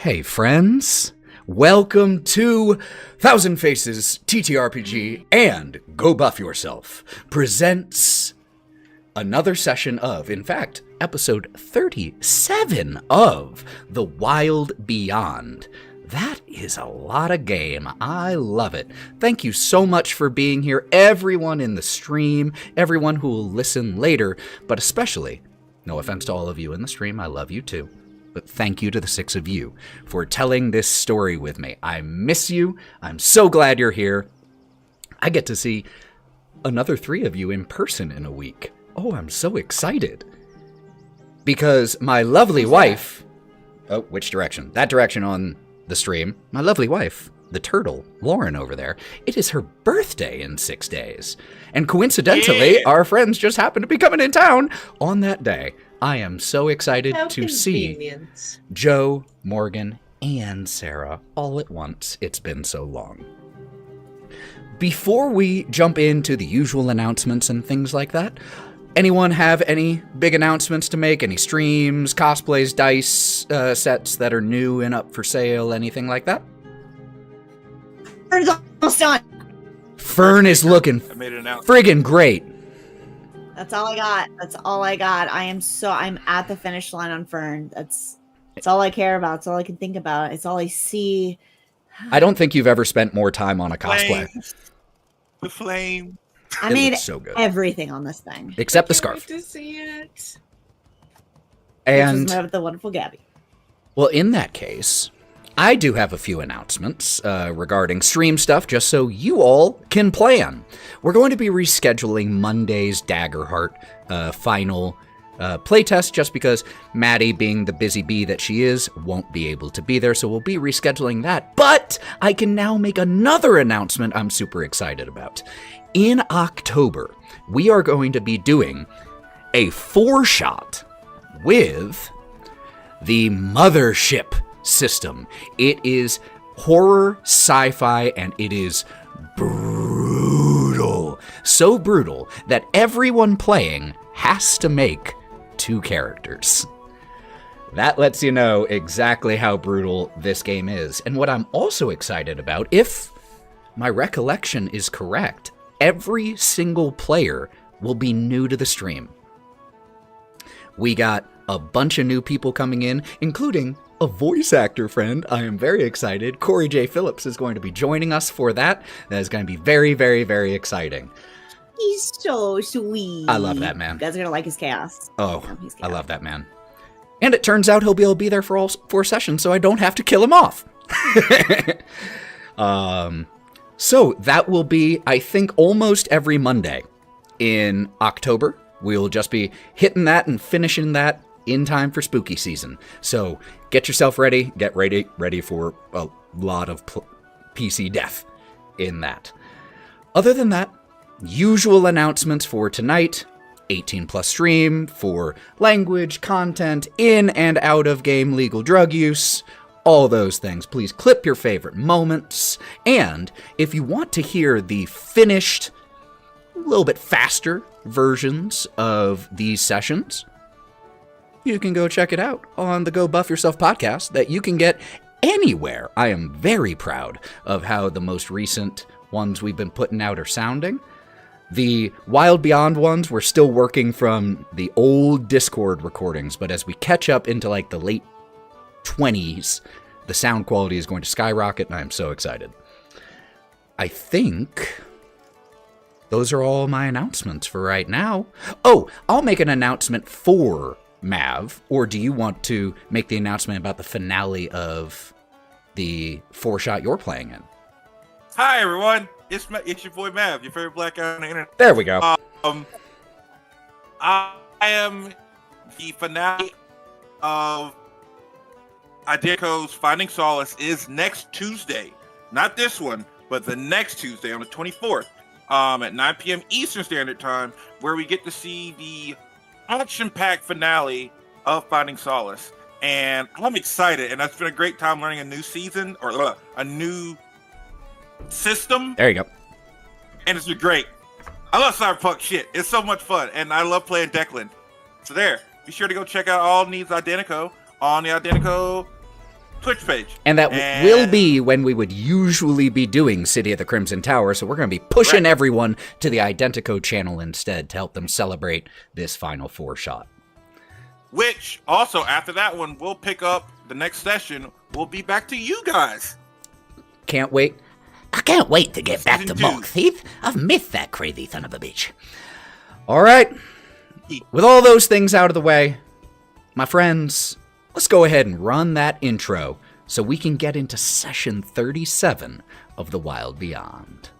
Hey friends, welcome to Thousand Faces TTRPG and Go Buff Yourself presents another session of, in fact, episode 37 of The WYLDE Beyond. That is a lot of game. I love it. Thank you so much for being here, everyone in the stream, everyone who will listen later, but especially, no offense to all of you in the stream, I love you too. But thank you to the 6 of you for telling this story with me. I miss you. I'm so glad you're here. I get to see another 3 of you in person in a week. Oh, I'm so excited. Because my lovely wife... Oh, which direction? That direction on the stream. My lovely wife, the turtle, Lauren over there, it is her birthday in 6 days. And coincidentally, our friends just happen to be coming in town on that day. I am so excited to see Joe, Morgan, and Sarah all at once. It's been so long. Before we jump into the usual announcements and things like that, anyone have any big announcements to make? Any streams, cosplays, dice sets that are new and up for sale, anything like that? Fern's almost done. Fern is looking friggin' great. That's all I got. That's all I got. I'm at the finish line on Fern. That's all I care about. It's all I can think about. It's all I see. I don't think you've ever spent more time on a cosplay. The flame. I made so good. Everything on this thing. Except the scarf. To see it. And the wonderful Gabby. Well, in that case, I do have a few announcements regarding stream stuff, just so you all can plan. We're going to be rescheduling Monday's Daggerheart final playtest, just because Maddie, being the busy bee that she is, won't be able to be there, so we'll be rescheduling that. But I can now make another announcement I'm super excited about. In October, we are going to be doing a 4-shot with the Mothership system. It is horror, sci-fi, and it is brutal. So brutal that everyone playing has to make 2 characters. That lets you know exactly how brutal this game is. And what I'm also excited about, if my recollection is correct, every single player will be new to the stream. We got a bunch of new people coming in, including a voice actor friend. I am very excited. Corey J. Phillips is going to be joining us for that. That is going to be very, very, very exciting. He's so sweet. I love that man. You guys are going to like his chaos. Oh, I love that man. And it turns out he'll be able to be there for all 4 sessions, so I don't have to kill him off. So that will be, I think, almost every Monday in October. We'll just be hitting that and finishing that in time for spooky season. So get yourself ready. Get ready for a lot of PC death in that. Other than that, usual announcements for tonight. 18 plus stream for language, content, in and out of game legal drug use. All those things. Please clip your favorite moments. And if you want to hear the finished, a little bit faster versions of these sessions, you can go check it out on the Go Buff Yourself podcast that you can get anywhere. I am very proud of how the most recent ones we've been putting out are sounding. The WYLDE Beyond ones, we're still working from the old Discord recordings, but as we catch up into like the late 20s, the sound quality is going to skyrocket, and I'm so excited. I think those are all my announcements for right now. Oh, I'll make an announcement for Mav, or do you want to make the announcement about the finale of the 4-shot you're playing in? Hi, everyone. It's your boy Mav, your favorite black guy on the internet. There we go. I am the finale of Identico's Finding Solace is next Tuesday. Not this one, but the next Tuesday on the 24th at 9 p.m. Eastern Standard Time, where we get to see the action-packed finale of Finding Solace. And I'm excited, and it's been a great time learning a new season, or a new system. There you go. And it's been great. I love cyberpunk shit. It's so much fun, and I love playing Declan. So there, be sure to go check out All Needs Identico on the Identico Twitch page. And that will be when we would usually be doing City of the Crimson Tower, so we're going to be pushing everyone to the Identico channel instead to help them celebrate this Final Four shot. Which, also, after that one, we'll pick up the next session. We'll be back to you guys. Can't wait. I can't wait to get back to Season 2. Monk Thief. I've missed that crazy son of a bitch. All right. With all those things out of the way, my friends, let's go ahead and run that intro so we can get into session 37 of The Wild Beyond.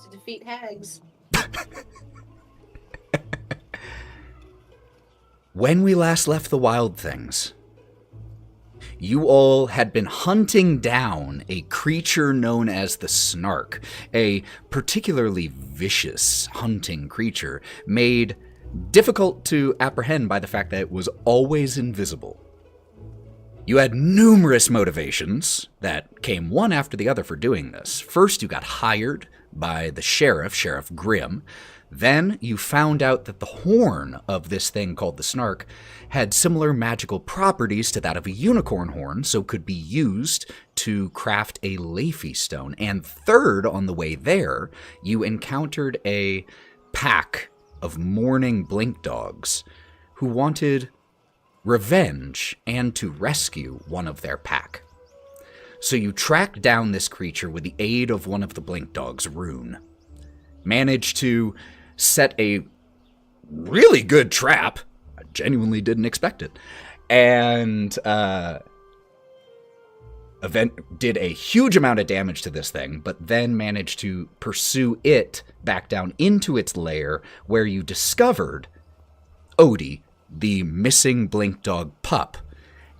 To defeat hags. When we last left the Wild Things, you all had been hunting down a creature known as the Snark, a particularly vicious hunting creature made difficult to apprehend by the fact that it was always invisible. You had numerous motivations that came one after the other for doing this. First, you got hired by the Sheriff Grimm. Then you found out that the horn of this thing called the Snark had similar magical properties to that of a unicorn horn, so could be used to craft a Leafy stone. And third, on the way there, you encountered a pack of mourning blink dogs who wanted revenge and to rescue one of their pack. So you tracked down this creature with the aid of one of the blink dogs, Rune. Managed to set a really good trap. I genuinely didn't expect it. And did a huge amount of damage to this thing, but then managed to pursue it back down into its lair, where you discovered Odie, the missing blink dog pup,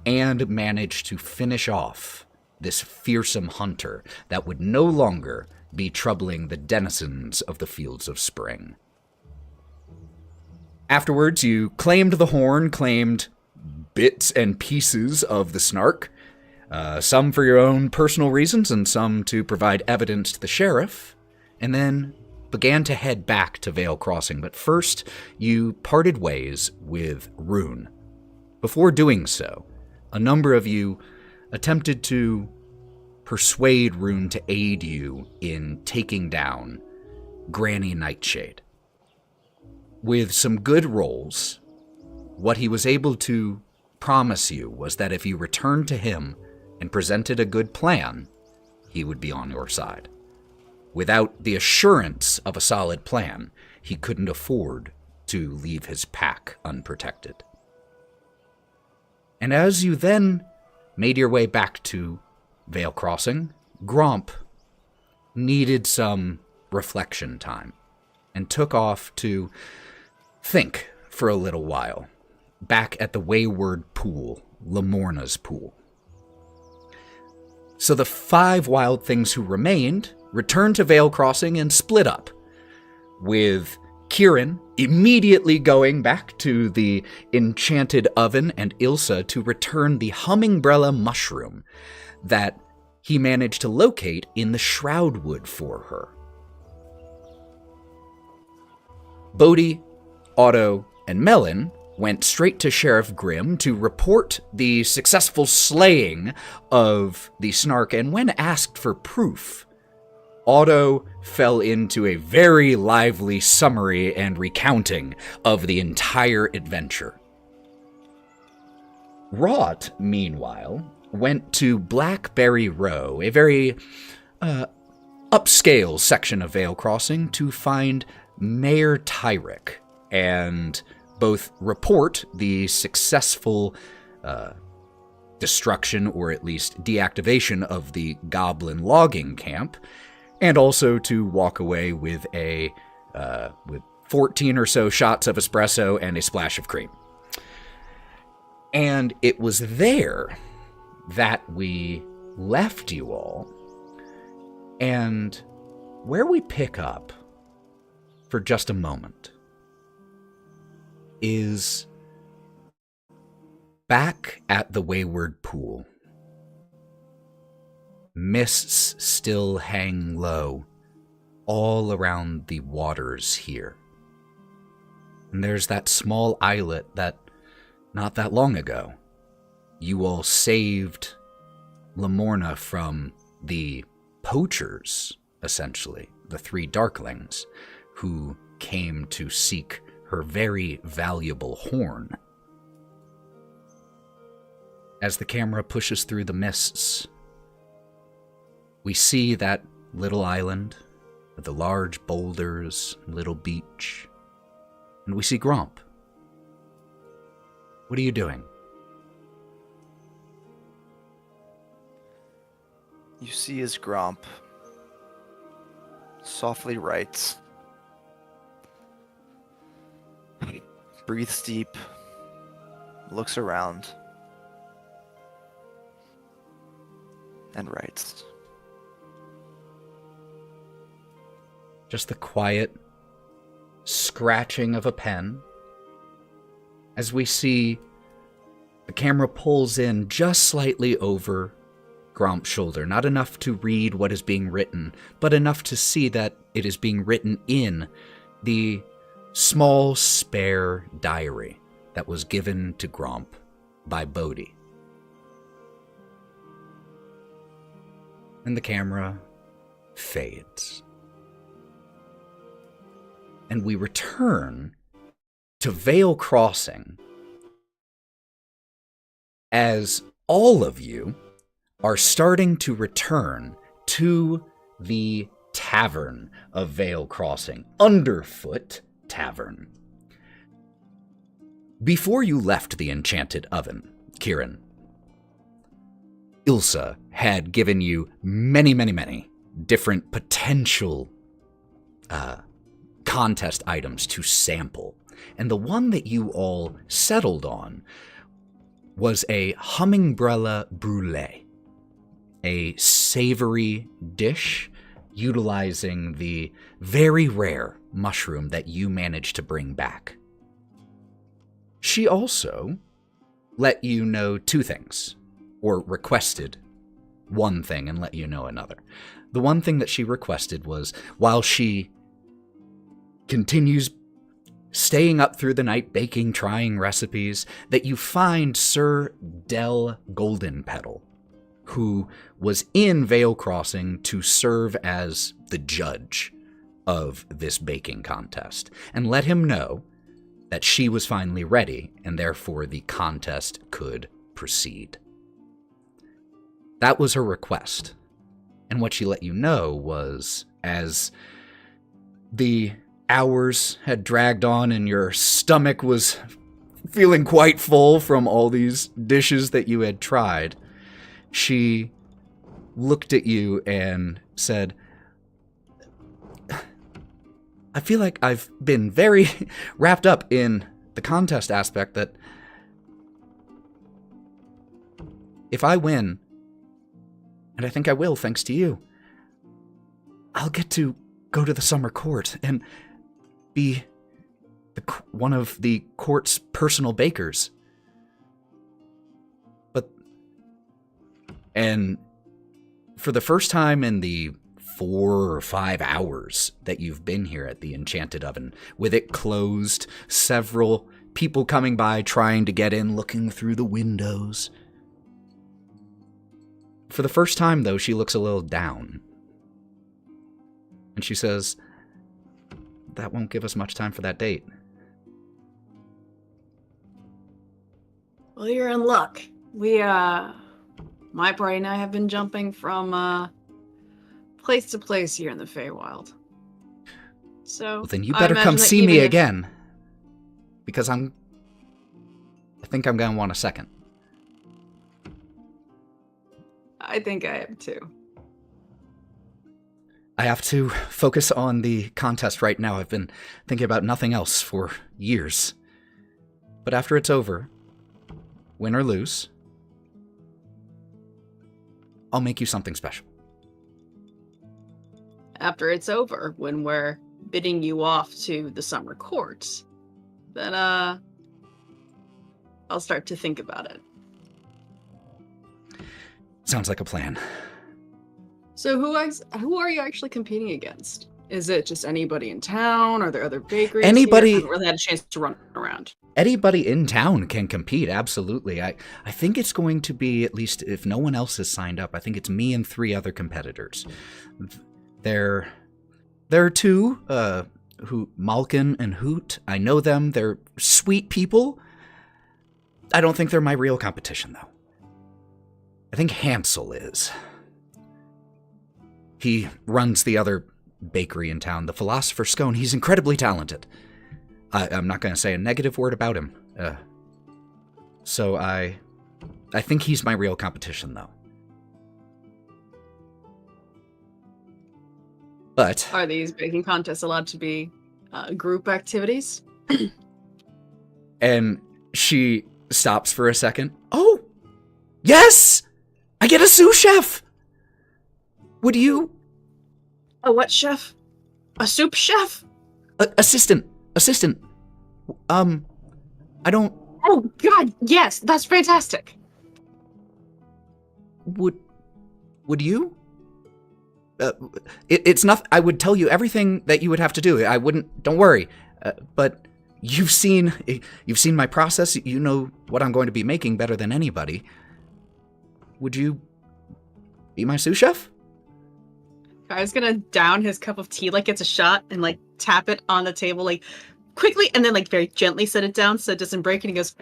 and managed to finish off this fearsome hunter that would no longer be troubling the denizens of the Fields of Spring. Afterwards, you claimed the horn, claimed bits and pieces of the Snark, some for your own personal reasons and some to provide evidence to the sheriff, and then began to head back to Vale Crossing. But first, you parted ways with Rune. Before doing so, a number of you attempted to persuade Rune to aid you in taking down Granny Nightshade. With some good rolls, what he was able to promise you was that if you returned to him and presented a good plan, he would be on your side. Without the assurance of a solid plan, he couldn't afford to leave his pack unprotected. And as you then made your way back to Vale Crossing, Gromp needed some reflection time and took off to think for a little while back at the wayward pool, Lamorna's pool. So the 5 wild things who remained returned to Vale Crossing and split up, with Kieren immediately going back to the enchanted oven and Ilsa to return the Hummingbrella mushroom that he managed to locate in the Shroudwood for her. Bodie, Otto, and Melon went straight to Sheriff Grimm to report the successful slaying of the Snark, and when asked for proof, Otto fell into a very lively summary and recounting of the entire adventure. Wraught, meanwhile, went to Blackberry Row, a very upscale section of Vale Crossing, to find Mayor Tyrick and both report the successful destruction, or at least deactivation, of the goblin logging camp, and also to walk away with with 14 or so shots of espresso and a splash of cream. And it was there that we left you all, and where we pick up for just a moment is back at the Wayward Pool. Mists still hang low all around the waters here. And there's that small islet that, not that long ago, you all saved Lamorna from the poachers, essentially, the 3 Darklings, who came to seek her very valuable horn. As the camera pushes through the mists, we see that little island with the large boulders, little beach, and we see Gromp. What are you doing? You see as Gromp softly writes, breathes deep, looks around, and writes. Just the quiet scratching of a pen as we see the camera pulls in just slightly over Gromp's shoulder. Not enough to read what is being written, but enough to see that it is being written in the small spare diary that was given to Gromp by Bodie. And the camera fades. And we return to Vale Crossing as all of you are starting to return to the tavern of Vale Crossing, Underfoot Tavern. Before you left the Enchanted Oven, Kieren, Ilsa had given you many different potential contest items to sample. And the one that you all settled on was a Hummingbrella Brulee, a savory dish utilizing the very rare mushroom that you managed to bring back. She also let you know 2 things, or requested one thing and let you know another. The one thing that she requested was, while she continues staying up through the night, baking, trying recipes, that you find Sir Del Goldenpetal, who was in Vale Crossing to serve as the judge of this baking contest, and let him know that she was finally ready, and therefore the contest could proceed. That was her request. And what she let you know was, as the hours had dragged on and your stomach was feeling quite full from all these dishes that you had tried, she looked at you and said, I feel like I've been very wrapped up in the contest aspect that if I win, and I think I will thanks to you, I'll get to go to the summer court and be one of the court's personal bakers. And for the first time in the 4 or 5 hours that you've been here at the Enchanted Oven, with it closed, several people coming by trying to get in, looking through the windows. For the first time, though, she looks a little down. And she says, that won't give us much time for that date. Well, you're in luck. My party and I have been jumping from place to place here in the Feywild. So Well, then you I better imagine come that see even me if- again. Because I think I'm gonna want a second. I think I am too. I have to focus on the contest right now. I've been thinking about nothing else for years. But after it's over, win or lose, I'll make you something special. After it's over, when we're bidding you off to the summer courts, then I'll start to think about it. Sounds like a plan. So who are you actually competing against? Is it just anybody in town? Are there other bakeries? Anybody- Here? I haven't really had a chance to run around. Anybody in town can compete, absolutely. I think it's going to be, at least if no one else has signed up, I think it's me and 3 other competitors. There are 2, Malkin and Hoot. I know them. They're sweet people. I don't think they're my real competition, though. I think Hansel is. He runs the other bakery in town, the Philosopher's Scone. He's incredibly talented. I'm not going to say a negative word about him. So I think he's my real competition, though. But Are these baking contests allowed to be group activities? and she stops for a second. Oh, yes! I get a sous chef! Would you... A what chef? A soup chef? Assistant. I don't... Oh, God, yes, that's fantastic. Would you? It's not... I would tell you everything that you would have to do. I wouldn't... Don't worry. But you've seen my process. You know what I'm going to be making better than anybody. Would you be my sous chef? Kai's gonna down his cup of tea like it's a shot and like tap it on the table like quickly and then like very gently set it down so it doesn't break and he goes,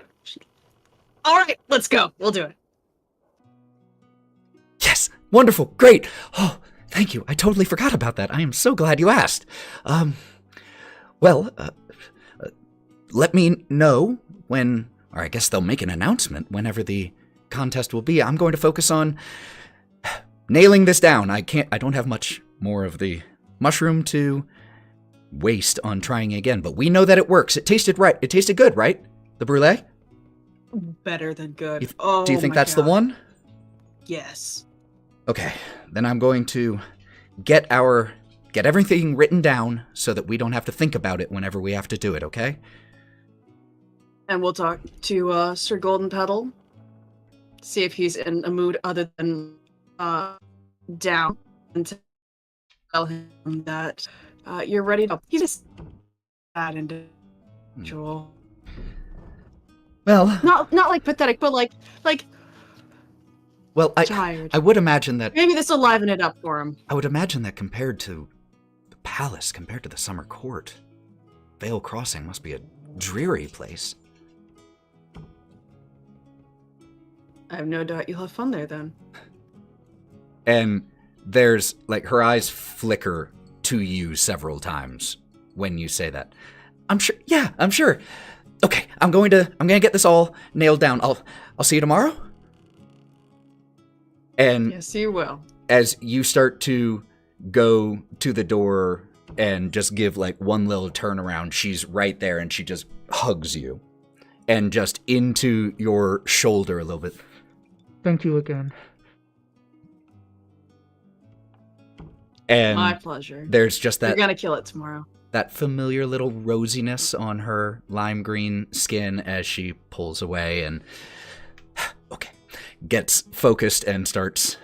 all right, let's go. We'll do it. Yes! Wonderful! Great! Oh, thank you. I totally forgot about that. I am so glad you asked. Let me know when, or I guess they'll make an announcement whenever the contest will be. I'm going to focus on nailing this down. I don't have much more of the mushroom to waste on trying again, but we know that it works. It tasted right. It tasted good, right? The brulee? Better than good. Do you think that's the one? Yes. Okay, then I'm going to get everything written down so that we don't have to think about it whenever we have to do it, okay? And we'll talk to Sir Golden Petal, see if he's in a mood other than down, and tell him that you're ready to. He's just bad individual. Well, Not like pathetic, but like well, tired. I would imagine that. Maybe this will liven it up for him. I would imagine that compared to the palace, compared to the summer court, Vale Crossing must be a dreary place. I have no doubt you'll have fun there then. And there's, like, her eyes flicker to you several times when you say that. I'm sure. Yeah, I'm sure. Okay, I'm gonna get this all nailed down. I'll see you tomorrow. And Yes, you will. as you start to go to the door and just give like one little turnaround, she's right there and she just hugs you and just into your shoulder a little bit. Thank you again. And My pleasure. there's just You're that gonna kill it tomorrow. that familiar little rosiness on her lime green skin as she pulls away and okay, gets focused and starts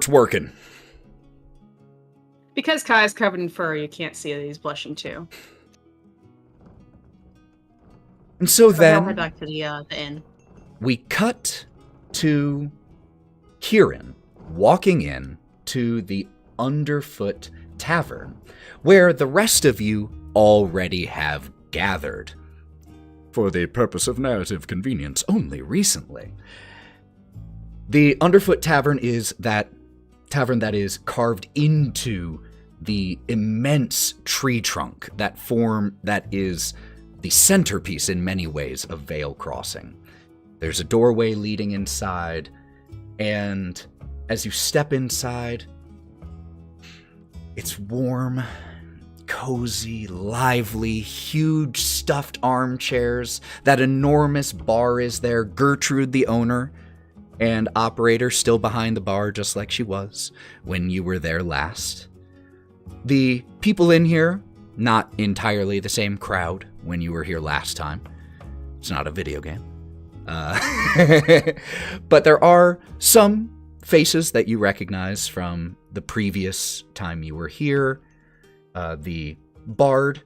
working. Because Kai's covered in fur, you can't see that he's blushing too. And so I'll head then back to the inn. we cut to Kieren walking in to the Underfoot Tavern, where the rest of you already have gathered. for the purpose of narrative convenience only recently. The Underfoot Tavern is that tavern that is carved into the immense tree trunk that is the centerpiece in many ways of Vale Crossing. There's a doorway leading inside, and as you step inside, it's warm, cozy, lively, huge stuffed armchairs. That enormous bar is there. Gertrude, the owner and operator, still behind the bar just like she was when you were there last. The people in here, not entirely the same crowd when you were here last time. It's not a video game. But there are some faces that you recognize from the previous time you were here. The bard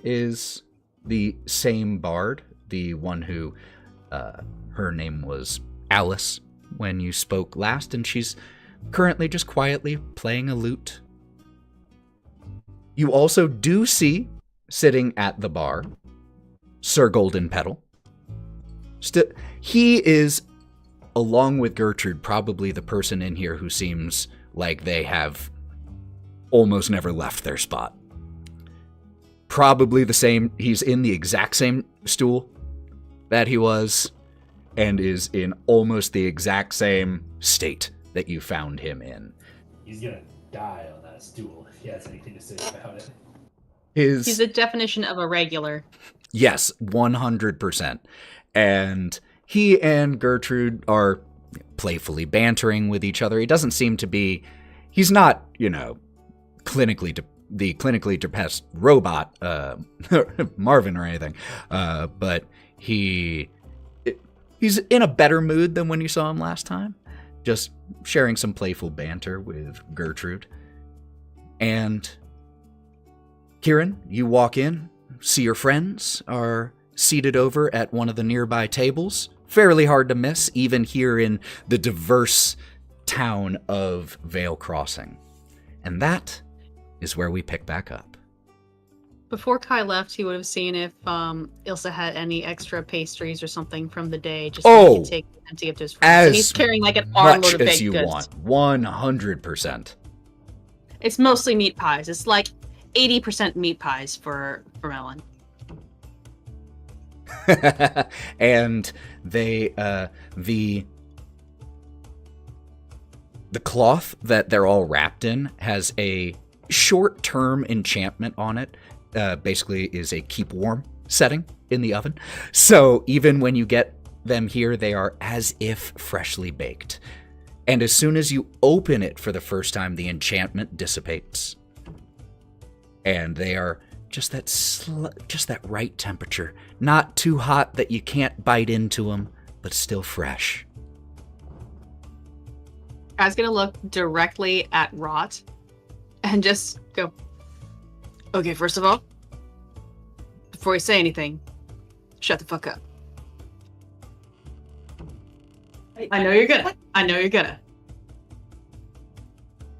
is the same bard, the one who, her name was Alice when you spoke last, and she's currently just quietly playing a lute. You also do see, sitting at the bar, Sir Golden Petal. He is, along with Gertrude, probably the person in here who seems like they have almost never left their spot. Probably the same, he's in the exact same stool that he was, and is in almost the exact same state that you found him in. He's gonna die on that stool if he has anything to say about it. He's the definition of a regular. Yes, 100%. And he and Gertrude are playfully bantering with each other. He doesn't seem to be, he's not, the clinically depressed robot, Marvin or anything, but he's in a better mood than when you saw him last time, just sharing some playful banter with Gertrude. And Kieren, you walk in, see your friends are seated over at one of the nearby tables. Fairly hard to miss, even here in the diverse town of Vale Crossing. And that is where we pick back up. Before Kai left, he would have seen if Ilsa had any extra pastries or something from the day, just so he could take and give to his friends. And he's carrying like an armload of baked goods. As you want, 100%. It's mostly meat pies. It's like 80% meat pies for Melon. And they, the cloth that they're all wrapped in has a short-term enchantment on it. Basically is a keep warm setting in the oven. So even when you get them here, they are as if freshly baked. And as soon as you open it for the first time, the enchantment dissipates. And they are just that right temperature. Not too hot that you can't bite into them, but still fresh. I was gonna look directly at Wraught and just go, okay, first of all, before you say anything, shut the fuck up. I know you're gonna. I know you're gonna.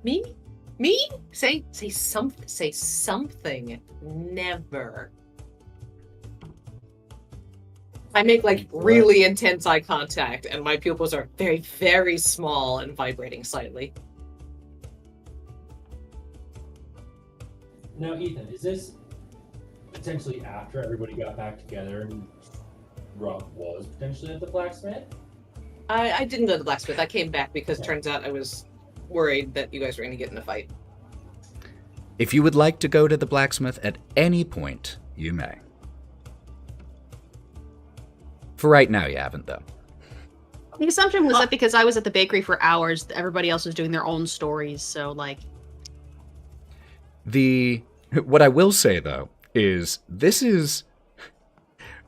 Me? Say something. Never. I make like really intense eye contact, and my pupils are very, very small and vibrating slightly. Now, Ethan, is this potentially after everybody got back together and Rob was potentially at the blacksmith? I didn't go to the blacksmith. I came back because turns out I was worried that you guys were going to get in a fight. If you would like to go to the blacksmith at any point, you may. For right now, you haven't, though. The assumption was that because I was at the bakery for hours, everybody else was doing their own stories, so, like... What I will say, though, is this is...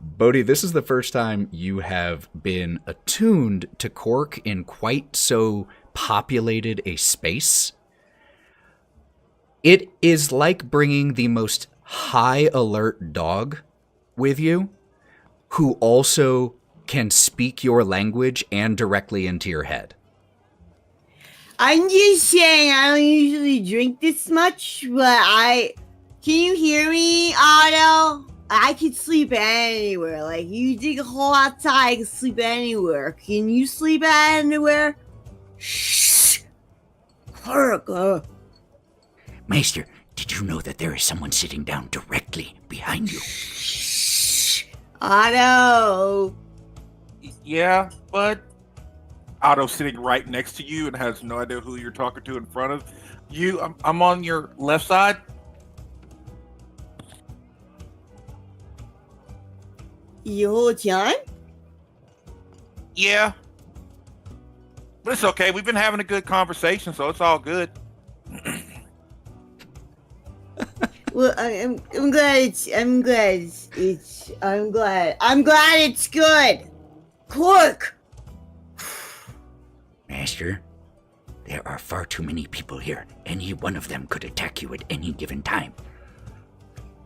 Bodie, this is the first time you have been attuned to Cork in quite so populated a space. It is like bringing the most high alert dog with you, who also can speak your language and directly into your head. I'm just saying, I don't usually drink this much, but can you hear me, Otto? I can sleep anywhere. Like, you dig a hole outside, I can sleep anywhere. Can you sleep anywhere? Shh. Maester, did you know that there is someone sitting down directly behind you? Shh. Otto. Yeah, but Otto's sitting right next to you and has no idea who you're talking to in front of you. I'm on your left side. You whole time? Yeah. But it's okay. We've been having a good conversation, so it's all good. Well, I'm glad it's good. Cork. Master, there are far too many people here. Any one of them could attack you at any given time.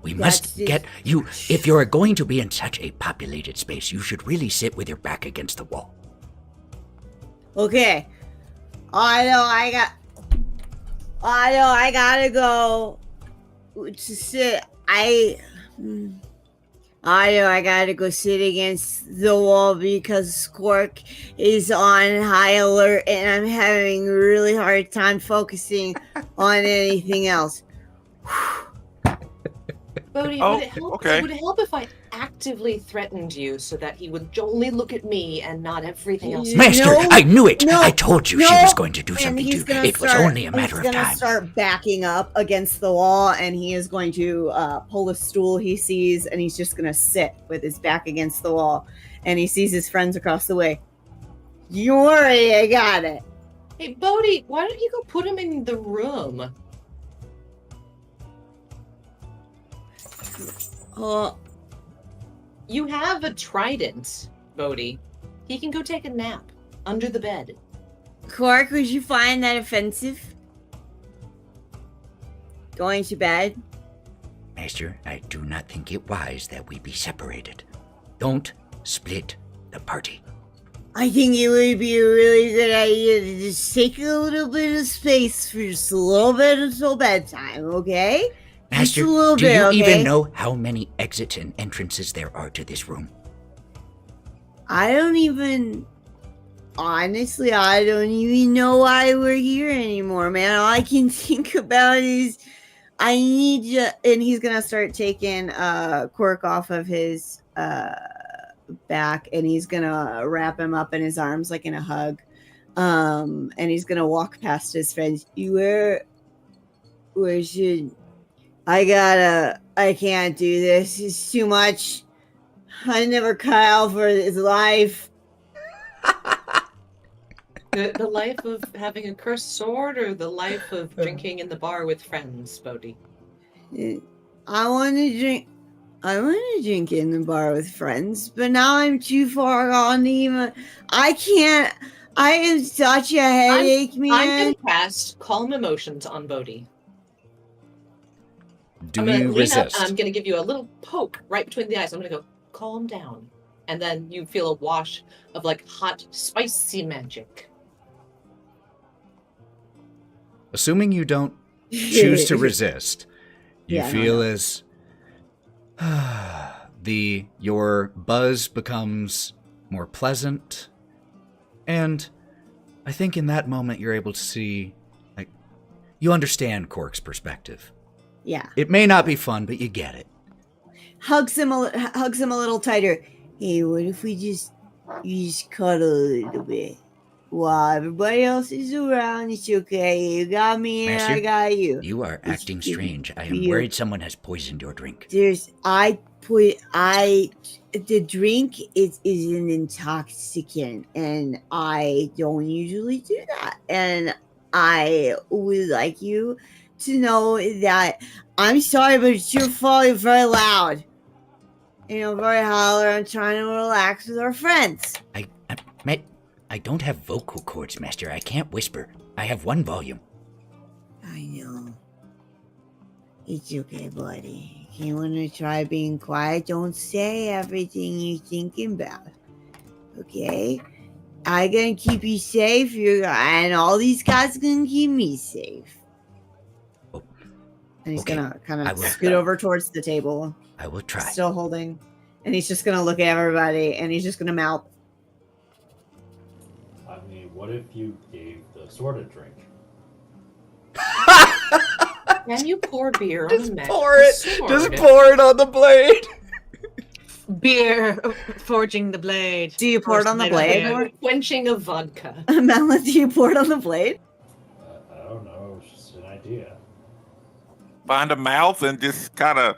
We must get you. If you're going to be in such a populated space, you should really sit with your back against the wall. Okay. I gotta go to sit. I gotta go sit against the wall because Squark is on high alert and I'm having a really hard time focusing on anything else. Bodie, Oh, would it help? okay. Would it help if I actively threatened you so that he would only look at me and not everything else? Master, No, I knew it! no, I told you she no. was going to do And something he's to you. gonna It was only a matter of He's gonna time. start backing up against the wall, and he is going to pull a stool he sees, and he's just gonna sit with his back against the wall, and he sees his friends across the way. You worry, I got it. Hey, Bodie, why don't you go put him in the room? Oh, You have a trident, Bodie. He can go take a nap under the bed. Quark, would you find that offensive? Going to bed? Master, I do not think it wise that we be separated. Don't split the party. I think it would be a really good idea to just take a little bit of space for just a little bit until bedtime, okay? Master, just a little do bit, you okay? even know how many exits and entrances there are to this room? Honestly, I don't even know why we're here anymore, man. All I can think about is I need you. And he's going to start taking Quirk off of his back, and he's going to wrap him up in his arms like in a hug. And he's going to walk past his friends. Where should... I can't do this. It's too much. I never cut out for his life. The life of having a cursed sword or the life of drinking in the bar with friends, Bodie? I want to drink in the bar with friends, but now I'm too far gone to even... I can't... I am such a headache, man. I'm going to cast Calm Emotions on Bodie. Do I'm gonna you lean resist? Up, and I'm going to give you a little poke right between the eyes. I'm going to go, calm down. And then you feel a wash of like hot, spicy magic. Assuming you don't choose to resist, you Yeah, feel as your buzz becomes more pleasant, and I think in that moment you're able to see, like, you understand Cork's perspective. Yeah. It may not be fun, but you get it. Hugs him a little tighter. Hey, what if you just cuddle a little bit while everybody else is around? It's okay. You got me and Master, I got you. You are acting strange. I am you. worried someone has poisoned your drink. The drink is an intoxicant, and I don't usually do that. And I would like you to know that I'm sorry, but you're falling very loud. Very holler. I'm trying to relax with our friends. I don't have vocal cords, Master. I can't whisper. I have one volume. I know. It's okay, buddy. If you want to try being quiet, don't say everything you're thinking about. Okay? I'm going to keep you safe, and all these guys are going to keep me safe. And he's Okay, gonna kind I of will. scoot over towards the table, I will try. still holding. And he's just gonna look at everybody, and he's just gonna mouth, I mean, what if you gave the sword a drink? Can you pour beer on Just a magic pour it. sword? Just pour it on the blade. Beer, forging the blade. Do you pour it on the blade? Or Quenching of vodka. Melon, do you pour it on the blade? I don't know. It's just an idea. Find a mouth and just kind of.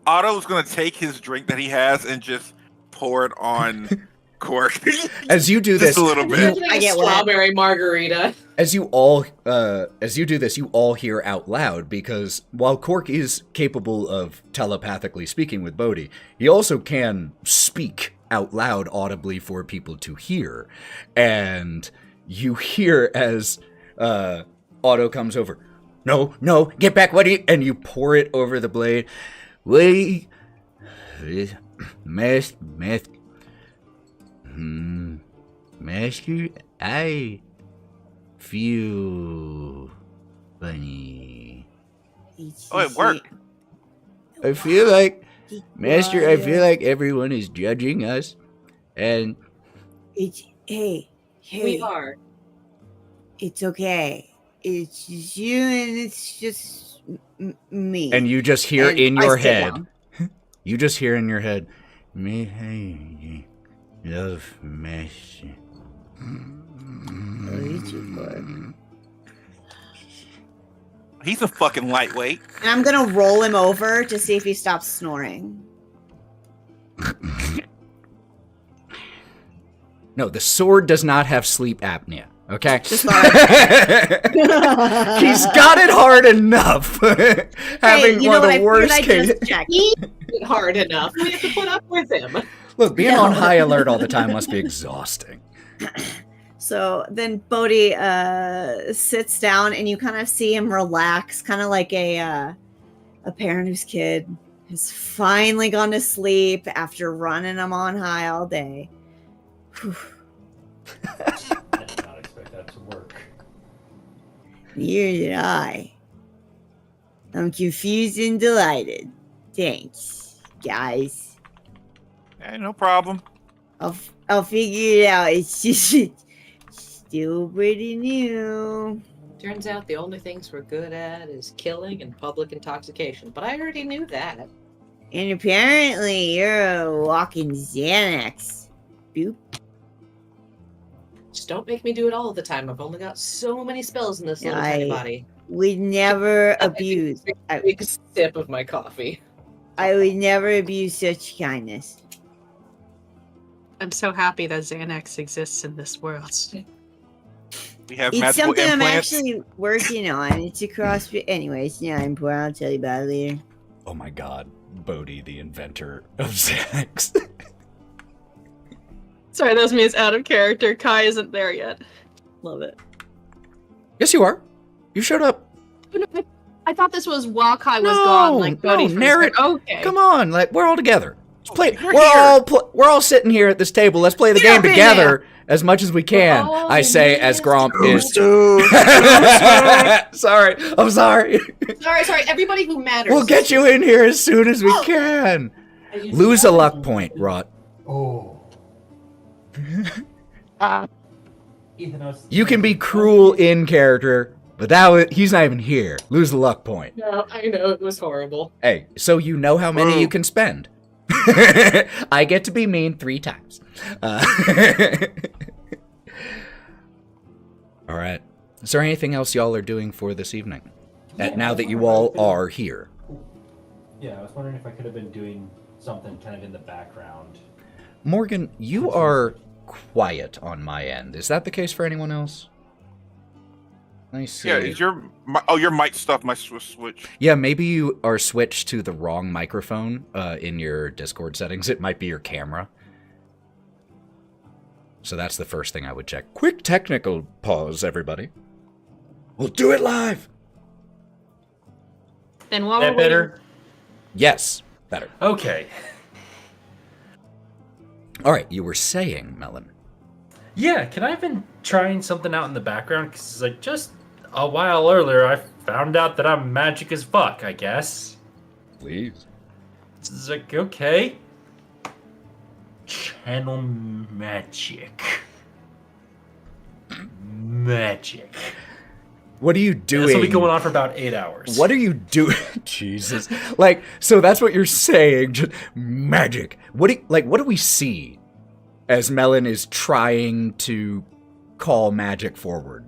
Otto's gonna take his drink that he has and just pour it on Cork. As you do this, Just a little bit. I get wet. Strawberry margarita. as you do this, you all hear out loud, because while Cork is capable of telepathically speaking with Bodie, he also can speak out loud audibly for people to hear. And you hear as Otto comes over, no, get back, what do you, and you pour it over the blade. We Master, I feel funny. Oh, it worked. I feel like, Master, I feel like everyone is judging us. And Hey, We are. it's okay. It's just you, and it's just me. and you just hear And in I your sit head, down. you just hear in your head, may I love Master. He's a fucking lightweight. And I'm gonna roll him over to see if he stops snoring. No, the sword does not have sleep apnea. Okay, Just thought he's got it hard enough. Having you one know of the what I worst figured? I cases. just checked. Hard enough. We have to put up with him. Look, being on high alert all the time must be exhausting. So then Bodie sits down, and you kind of see him relax, kind of like a parent whose kid has finally gone to sleep after running him on high all day. Whew. I did not expect that to work. Neither did I. I'm confused and delighted. Thanks, guys. Hey, no problem. I'll figure it out. It's just still pretty new. Turns out the only things we're good at is killing and public intoxication. But I already knew that. And apparently you're a walking Xanax. Boop. Just don't make me do it all the time. I've only got so many spells in this little I- tiny body. Would never abuse. Big sip of my coffee. I would never abuse such kindness. I'm so happy that Xanax exists in this world. We have It's magical something I'm implants. actually working on. It's a CrossFit. Anyways, yeah, I'm poor. I'll tell you about it later. Oh my god, Bodie, the inventor of Xanax. Sorry, that was me. It's out of character. Kai isn't there yet. Love it. Yes, you are. You showed up. I thought this was while Kai was No, gone. Like Bodie no, first narrate- said, okay. Come on, like we're all together. Let's play. We're We're all sitting here at this table. Let's play the Get game up in together as much as we can. all I say in as this Gromp is. Toast. Sorry, I'm sorry. Sorry. Everybody who matters. We'll get you in here as soon as we can. Lose a luck point, Wraught. Oh. Ethan, You can be cruel in character, but he's not even here. Lose the luck point. No, I know it was horrible. Hey, so you know how many you can spend. I get to be mean 3 times. All right. Is there anything else y'all are doing for this evening? Now that you all are here. Yeah, I was wondering if I could have been doing something kind of in the background. Morgan, you are quiet on my end. Is that the case for anyone else? Nice. Yeah, is your mic stuff my switch? Yeah, maybe you are switched to the wrong microphone in your Discord settings. It might be your camera. So that's the first thing I would check. Quick technical pause, everybody. We'll do it live. And while That we're waiting, better? Yes, better. Okay. All right, you were saying, Melon. Yeah, can I have been trying something out in the background? Because A while earlier, I found out that I'm magic as fuck, I guess. Please. It's like, okay. Channel magic. Magic. What are you doing? This will be going on for about 8 hours. What are you doing? Jesus. Like, so that's what you're saying. Just magic. What do we see as Melon is trying to call magic forward?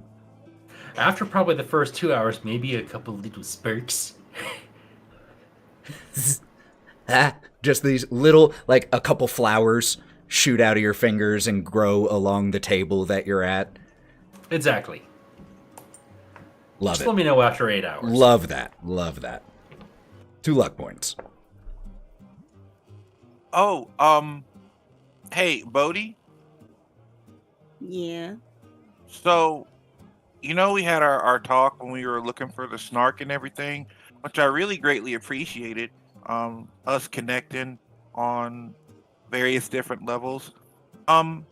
After probably the first 2 hours, maybe a couple little spurts. Just these little, like a couple flowers shoot out of your fingers and grow along the table that you're at. Exactly. Love Just it. let me know after 8 hours. Love that. Love that. 2 luck points. Oh, hey, Bodie. Yeah. So, we had our talk when we were looking for the snark and everything, which I really greatly appreciated. Us connecting on various different levels. On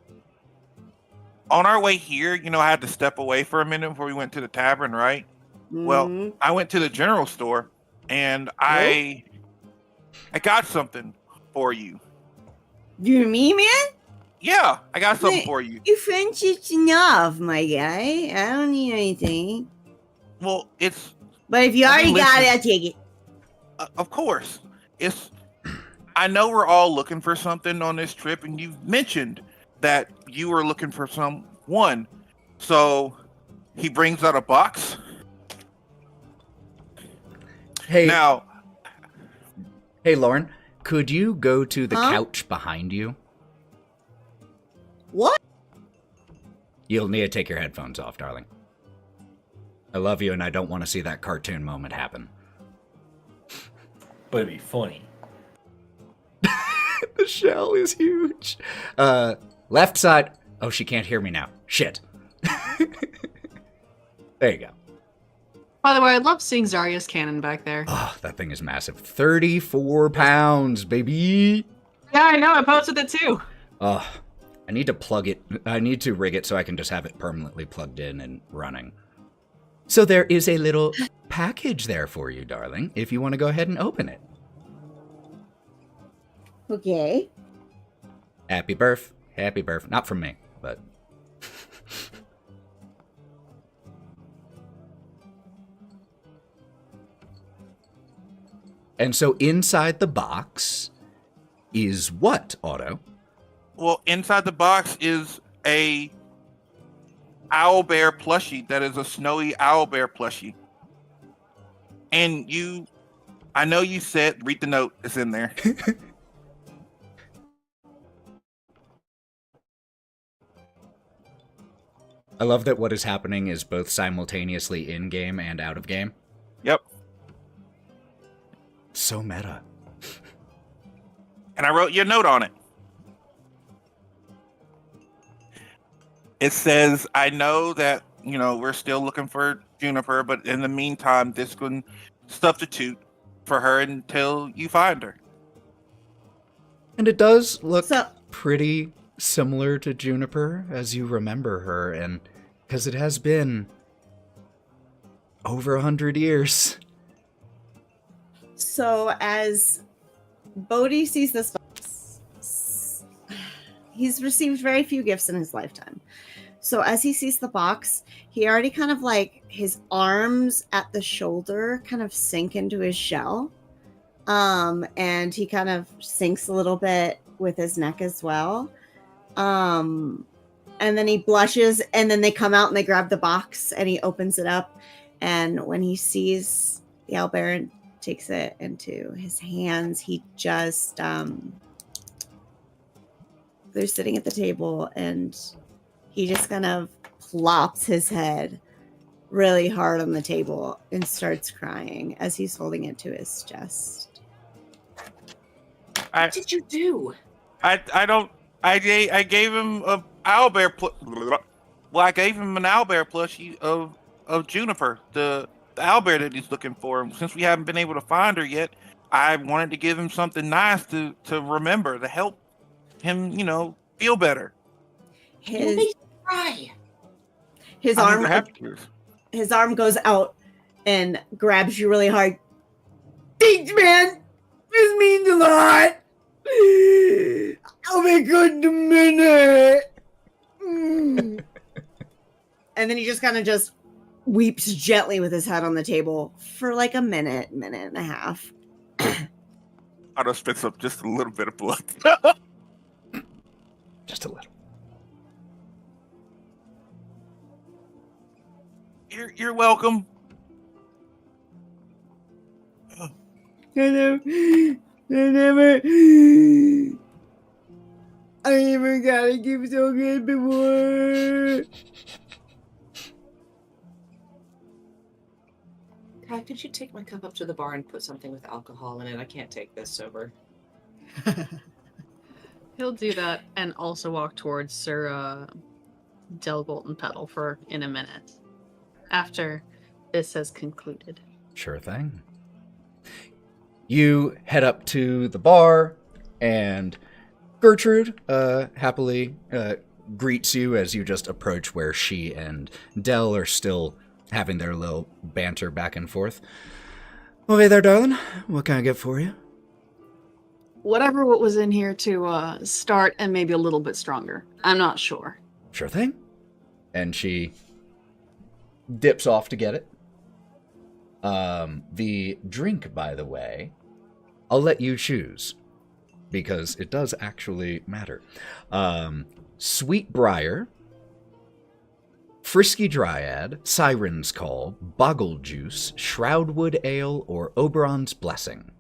our way here, I had to step away for a minute before we went to the tavern, right? Mhm. Well, I went to the general store and I got something for you. You me, man? Yeah, I got something Wait. for you. Your friendship's enough, my guy. I don't need anything. Well, it's But if you already got it, listen. I'll take it. Of course. I know we're all looking for something on this trip, and you mentioned that you were looking for someone. So he brings out a box. Hey, Now, hey, Lauren, could you go to the Huh? couch behind you? What? You'll need to take your headphones off, darling. I love you, and I don't want to see that cartoon moment happen. But it'd be funny. The shell is huge. Left side. Oh, she can't hear me now. Shit. There you go. By the way, I love seeing Zarya's cannon back there. Oh, that thing is massive. 34 pounds, baby. Yeah, I know. I posted it too. Oh, I need to plug it. I need to rig it so I can just have it permanently plugged in and running. So there is a little package there for you, darling, if you want to go ahead and open it. Okay. Happy birth. Happy birth. Not from me, but... And so inside the box is what, Otto? well, inside the box is a owlbear plushie that is a snowy owlbear plushie. And I know you said, read the note, it's in there. I love that what is happening is both simultaneously in-game and out-of-game. Yep. So meta. And I wrote your note on it. It says, I know that, we're still looking for Juniper, but in the meantime, this can substitute for her until you find her. And it does look So- pretty similar to Juniper as you remember her, and because it has been over 100 years. So as Bodie sees this box, he's received very few gifts in his lifetime. So as he sees the box, he already kind of his arms at the shoulder kind of sink into his shell. And he kind of sinks a little bit with his neck as well. And then he blushes, and then they come out and they grab the box, and he opens it up. And when he sees the owlbear and takes it into his hands, he just they're sitting at the table, and he just kind of plops his head really hard on the table and starts crying as he's holding it to his chest. What did you do? I gave him a owlbear I gave him an owlbear plushie of Juniper, the owlbear that he's looking for. Since we haven't been able to find her yet, I wanted to give him something nice to remember, to help him, feel better. You His made me cry. his I mean, arm we're happy tears. his arm goes out and grabs you really hard. Thanks, man. This means a lot. I'll be good in a minute. And then he just kind of just weeps gently with his head on the table for like a minute and a half. Otto spits up just a little bit of blood. Just a little. You're welcome. I never got a gift so good before. Kai, could you take my cup up to the bar and put something with alcohol in it? I can't take this sober. He'll do that and also walk towards Sir Del Golden Petal for in a minute. After this has concluded. Sure thing. You head up to the bar, and Gertrude happily greets you as you just approach where she and Del are still having their little banter back and forth. Oh, hey there, darling. What can I get for you? Whatever what was in here to start and maybe a little bit stronger. I'm not sure. Sure thing. And she dips off to get it. The drink, by the way, I'll let you choose, because it does actually matter. Sweet Briar, Frisky Dryad, Siren's Call, Boggle Juice, Shroudwood Ale, or Oberon's Blessing.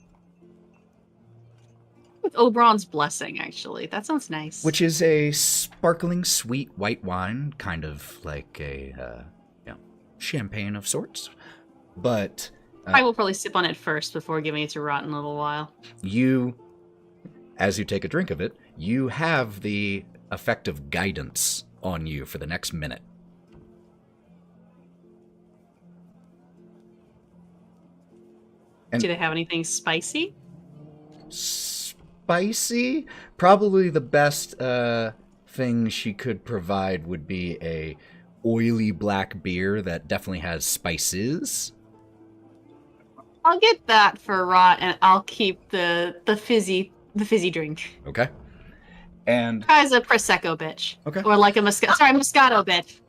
With Oberon's Blessing, actually. That sounds nice. Which is a sparkling sweet white wine, kind of like a champagne of sorts. But I will probably sip on it first before giving it to Wraught in a little while. You, as you take a drink of it, you have the effect of guidance on you for the next minute. And do they have anything spicy? Spicy? Probably the best thing she could provide would be a oily black beer that definitely has spices. I'll get that for Wraught, and I'll keep the fizzy drink. Okay. And As a prosecco bitch. Okay. Or like a Moscato bitch.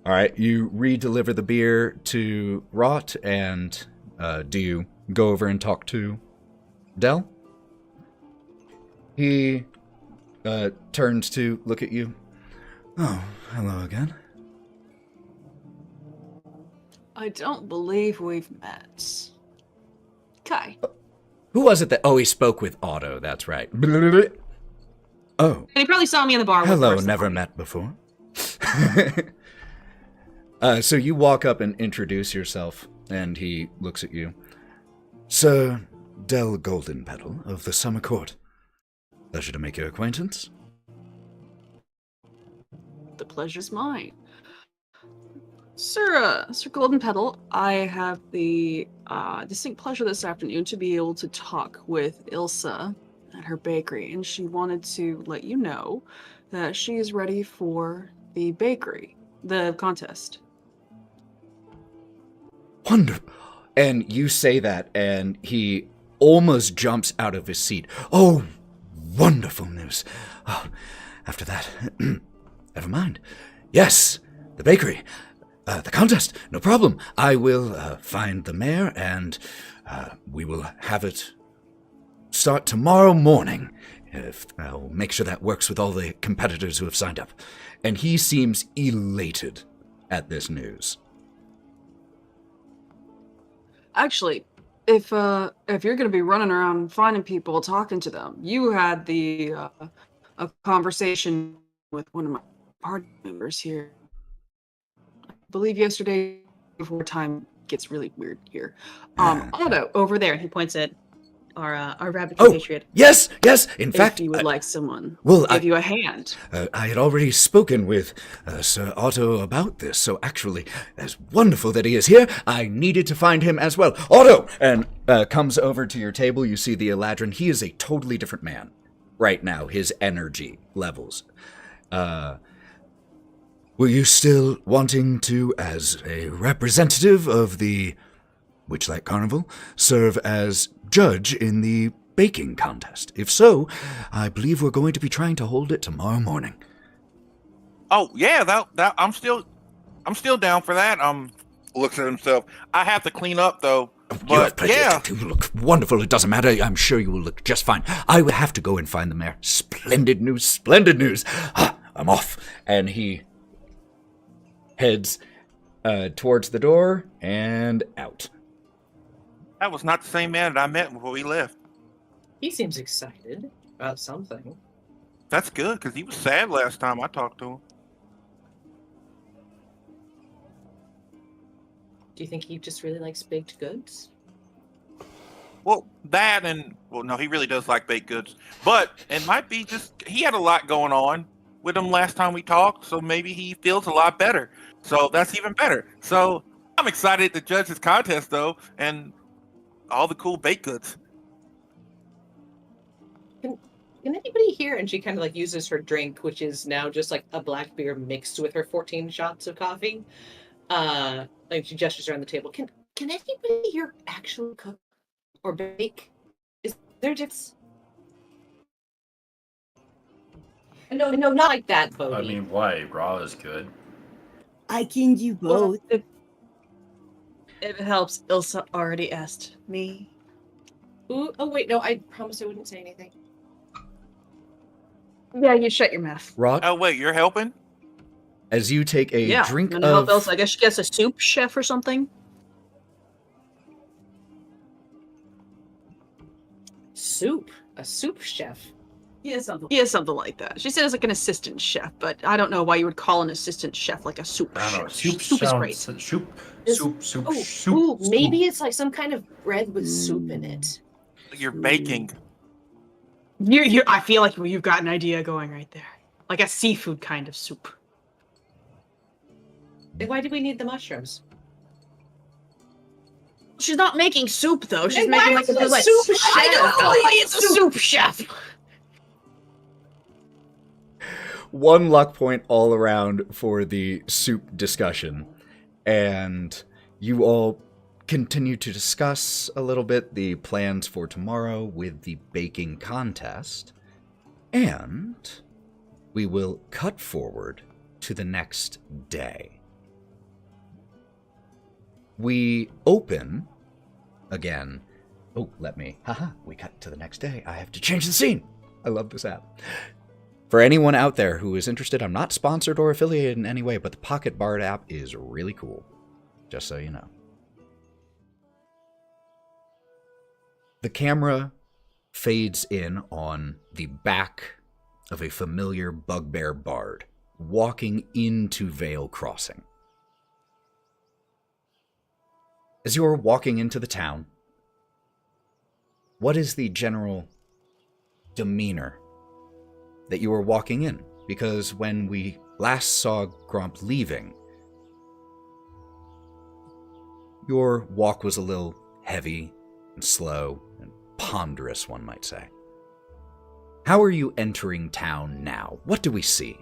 all right, you re-deliver the beer to Wraught, and do you go over and talk to Del? He turns to look at you. Oh, hello again. I don't believe we've met. Kai. Who was it that... Oh, he spoke with Otto, that's right. Oh. And he probably saw me in the bar. Hello, never met before. So you walk up and introduce yourself, and he looks at you. Sir Del Golden Petal of the Summer Court. Pleasure to make your acquaintance. The pleasure's mine. Sir Golden Petal, I have the distinct pleasure this afternoon to be able to talk with Ilsa at her bakery, and she wanted to let you know that she is ready for the contest. Wonderful. And you say that, and he almost jumps out of his seat. Oh, wonderful news. Oh, after that, never mind. Yes, the bakery. The contest, no problem. I will find the mayor, and we will have it start tomorrow morning. I'll make sure that works with all the competitors who have signed up. And he seems elated at this news. Actually, if you're going to be running around finding people, talking to them, you had a conversation with one of my party members here. I believe yesterday, before time gets really weird here. Otto, over there, he points at our rabbit compatriot. Yes. In fact, if you would like someone, give you a hand. I had already spoken with Sir Otto about this, so actually, it's wonderful that he is here. I needed to find him as well. Otto! And comes over to your table. You see the Eladrin. He is a totally different man right now. His energy levels. Were you still wanting to, as a representative of the Witchlight Carnival, serve as judge in the baking contest? If so, I believe we're going to be trying to hold it tomorrow morning. Oh yeah, that I'm still down for that. Looks at himself. I have to clean up though. You have But plenty yeah, of time. You look wonderful. It doesn't matter. I'm sure you will look just fine. I will have to go and find the mayor. Splendid news. Splendid news. I'm off. And he heads towards the door and out. that was not the same man that I met before we left. He seems excited about something. That's good because he was sad last time I talked to him. Do you think he just really likes baked goods? Well, that and no, he really does like baked goods. But it might be just he had a lot going on with him last time we talked, so maybe he feels a lot better. So that's even better. So I'm excited to judge this contest though, and all the cool baked goods. Can anybody here? And she kind of like uses her drink, which is now just like a black beer mixed with her 14 shots of coffee. Like she gestures around the table. Can anybody here actually cook or bake? Is there just no, not like that, Bodie. I mean, why? Raw is good. I can do both. If it helps, Ilsa already asked me. Ooh, oh wait, no, I promised I wouldn't say anything. Yeah, you shut your mouth. Wraught, Oh wait, you're helping? as you take a drink and help of... Ilsa. I guess she gets a soup chef or something. Soup, a soup chef. He is something like that. She said it's like an assistant chef, but I don't know why you would call an assistant chef like a soup I don't know. chef. Soup is sounds- great. Soup. Maybe it's like some kind of bread with soup in it. You're baking. I feel like you've got an idea going right there. Like a seafood kind of soup. Then why do we need the mushrooms? She's not making soup though. She's Then why making like is a it a like, soup chef? I don't know why it's a soup chef. One luck point all around for the soup discussion. And you all continue to discuss a little bit the plans for tomorrow with the baking contest. And we will cut forward to the next day. We open again. Oh, we cut to the next day. I have to change the scene. I love this app. For anyone out there who is interested, I'm not sponsored or affiliated in any way, but the Pocket Bard app is really cool. Just so you know. The camera fades in on the back of a familiar bugbear bard walking into Vale Crossing. As you're walking into the town, what is the general demeanor that you are walking in? Because when we last saw Gromp leaving, your walk was a little heavy and slow and ponderous, one might say. How are you entering town now? What do we see?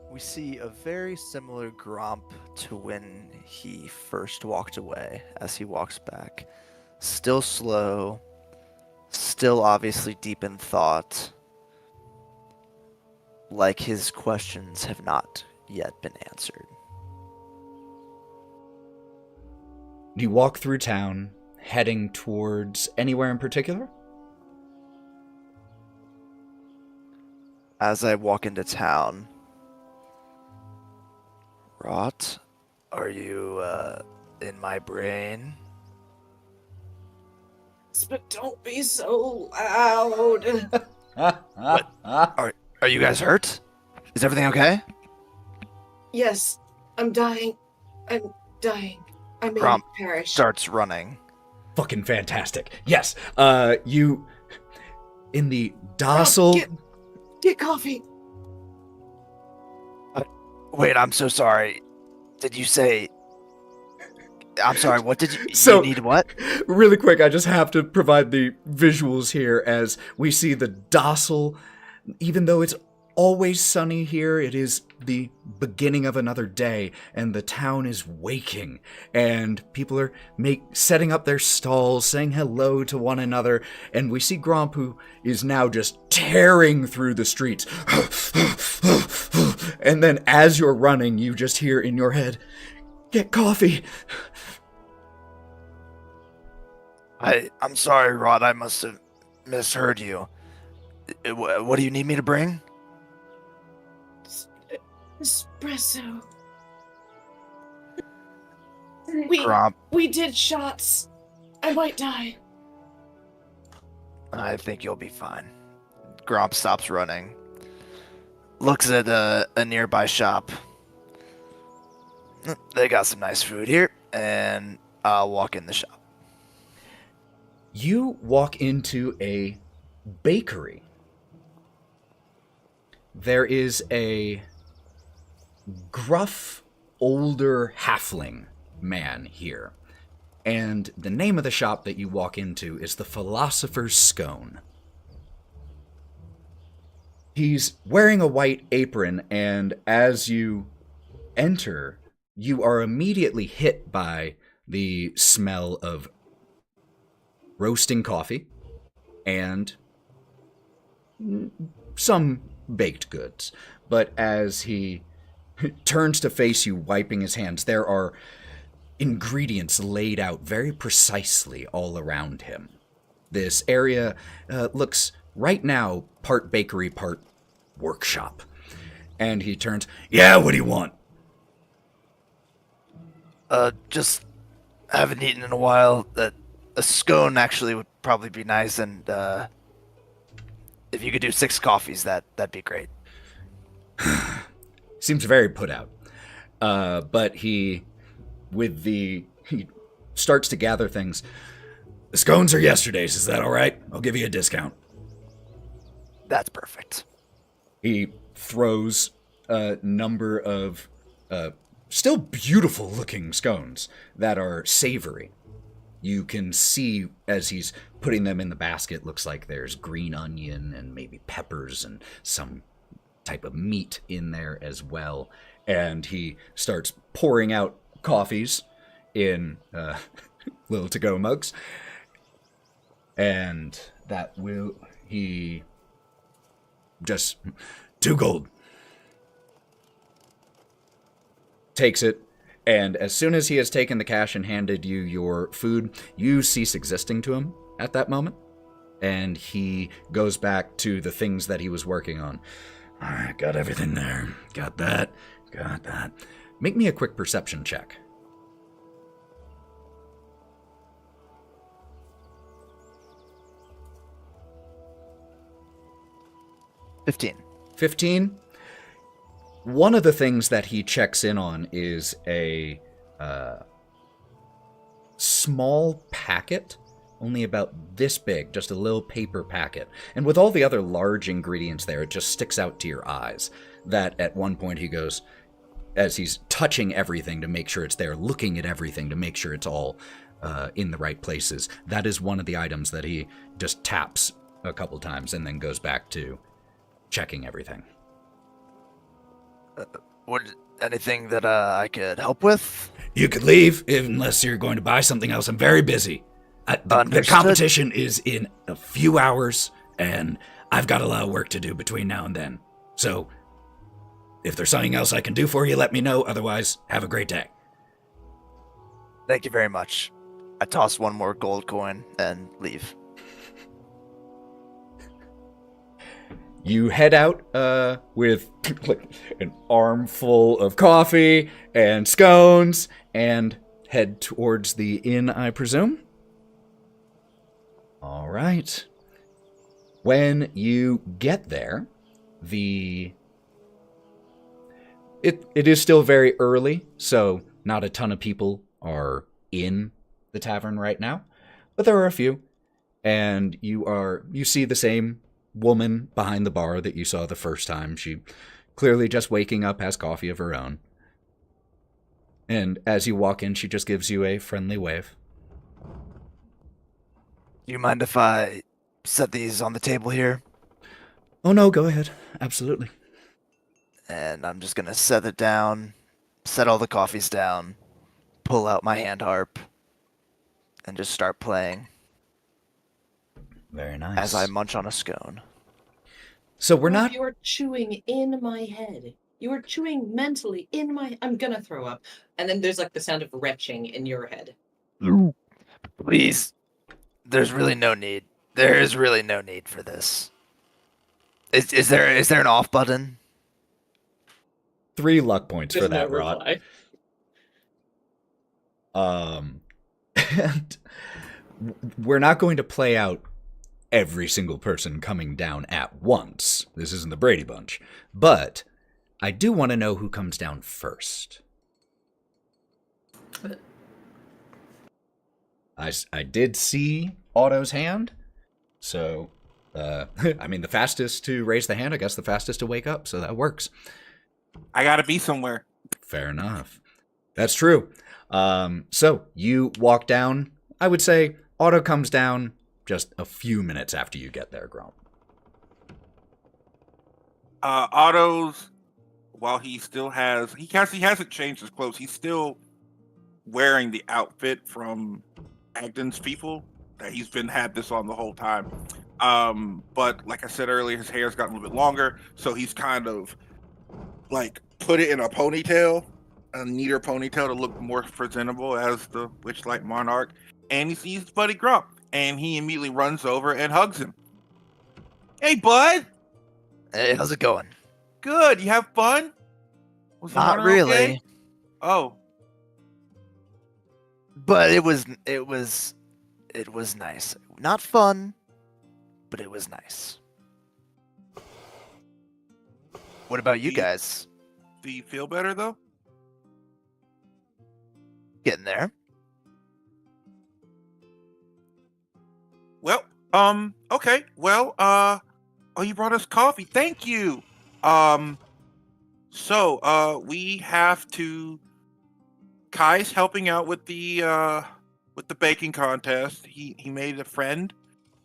We see a very similar Gromp to when he first walked away as he walks back. Still slow, still obviously deep in thought, like his questions have not yet been answered. Do you walk through town, heading towards anywhere in particular? As I walk into town, Wraught, are you, in my brain? But don't be so loud. What? Are you guys hurt? Is everything okay? Yes, I'm dying. I'm dying. I may Gromp perish. starts running. Fucking fantastic. Yes, you... In the docile... Get coffee. Wait, I'm so sorry. Did you say... I'm sorry, what did you... So- you need what? Really quick, I just have to provide the visuals here as we see the docile, even though it's always sunny here. It is the beginning of another day, and the town is waking, and people are setting up their stalls, saying hello to one another, and we see Gromp, who is now just tearing through the streets. And then as you're running, you just hear in your head, "Get coffee." I'm sorry, Wraught. I must have misheard you. What do you need me to bring? Espresso. Gromp. We did shots. I might die. I think you'll be fine. Gromp stops running. Looks at a nearby shop. They got some nice food here, and I'll walk in the shop. You walk into a bakery. There is a gruff, older halfling man here. And the name of the shop that you walk into is the Philosopher's Scone. He's wearing a white apron, and as you enter, you are immediately hit by the smell of roasting coffee and some baked goods. But as he turns to face you, wiping his hands, there are ingredients laid out very precisely all around him. This area looks right now part bakery, part workshop. And he turns, "Yeah, what do you want?" Just haven't eaten in a while. A scone actually would probably be nice, and if you could do 6 coffees, that'd be great. Seems very put out. But he starts to gather things. "The scones are yesterday's, is that all right? I'll give you a discount." That's perfect. He throws a number of still beautiful looking scones that are savory. You can see as he's putting them in the basket, looks like there's green onion and maybe peppers and some type of meat in there as well. And he starts pouring out coffees in little to-go mugs. And he just, 2 gold. Takes it, and as soon as he has taken the cash and handed you your food, you cease existing to him at that moment, and he goes back to the things that he was working on. "All right, got everything there. Got that. Got that." Make me a quick perception check. 15. One of the things that he checks in on is a small packet, only about this big, just a little paper packet. And with all the other large ingredients there, it just sticks out to your eyes. That at one point he goes, as he's touching everything to make sure it's there, looking at everything to make sure it's all in the right places. That is one of the items that he just taps a couple times and then goes back to checking everything. Anything that I could help with? You could leave unless you're going to buy something else. I'm very busy. The competition is in a few hours, and I've got a lot of work to do between now and then. So, if there's something else I can do for you, let me know. Otherwise, have a great day. Thank you very much. I toss 1 more gold coin and leave. You head out with like an armful of coffee and scones and head towards the inn, I presume. All right. When you get there, it is still very early, so not a ton of people are in the tavern right now, but there are a few, and you see the same woman behind the bar that you saw the first time. She clearly just waking up, has coffee of her own. And as you walk in, she just gives you a friendly wave. Do you mind if I set these on the table here? Oh no, go ahead. Absolutely. and I'm just gonna set it down, set all the coffees down, pull out my hand harp, and just start playing Very nice. as I munch on a scone. So we're not. You are chewing in my head. You are chewing mentally in my. I'm gonna throw up. And then there's like the sound of retching in your head. Please. There's really no need. There is really no need for this. Is there an off button? 3 luck points There's for that, no Wraught. reply. And we're not going to play out every single person coming down at once. This isn't the Brady Bunch. But I do want to know who comes down first. I did see Otto's hand, so, I mean, the fastest to raise the hand, I guess the fastest to wake up, so that works. I gotta be somewhere. Fair enough. That's true. So you walk down. I would say Otto comes down just a few minutes after you get there, Gromp. Otto's, while he still he hasn't changed his clothes. He's still wearing the outfit from Agden's people that had this on the whole time. But like I said earlier, his hair's gotten a little bit longer, so he's kind of like put it in a ponytail, a neater ponytail to look more presentable as the Witchlight Monarch. And he sees his buddy Grump, and he immediately runs over and hugs him. Hey, bud. Hey, how's it going? Good. You have fun? Was the Not hunter really. okay? Oh. But it was nice. Not fun, but it was nice. What about you guys? Do you feel better though? Getting there. Well, okay. Well, oh, you brought us coffee. Thank you. So, we have to. Kai's helping out with the baking contest. He made a friend,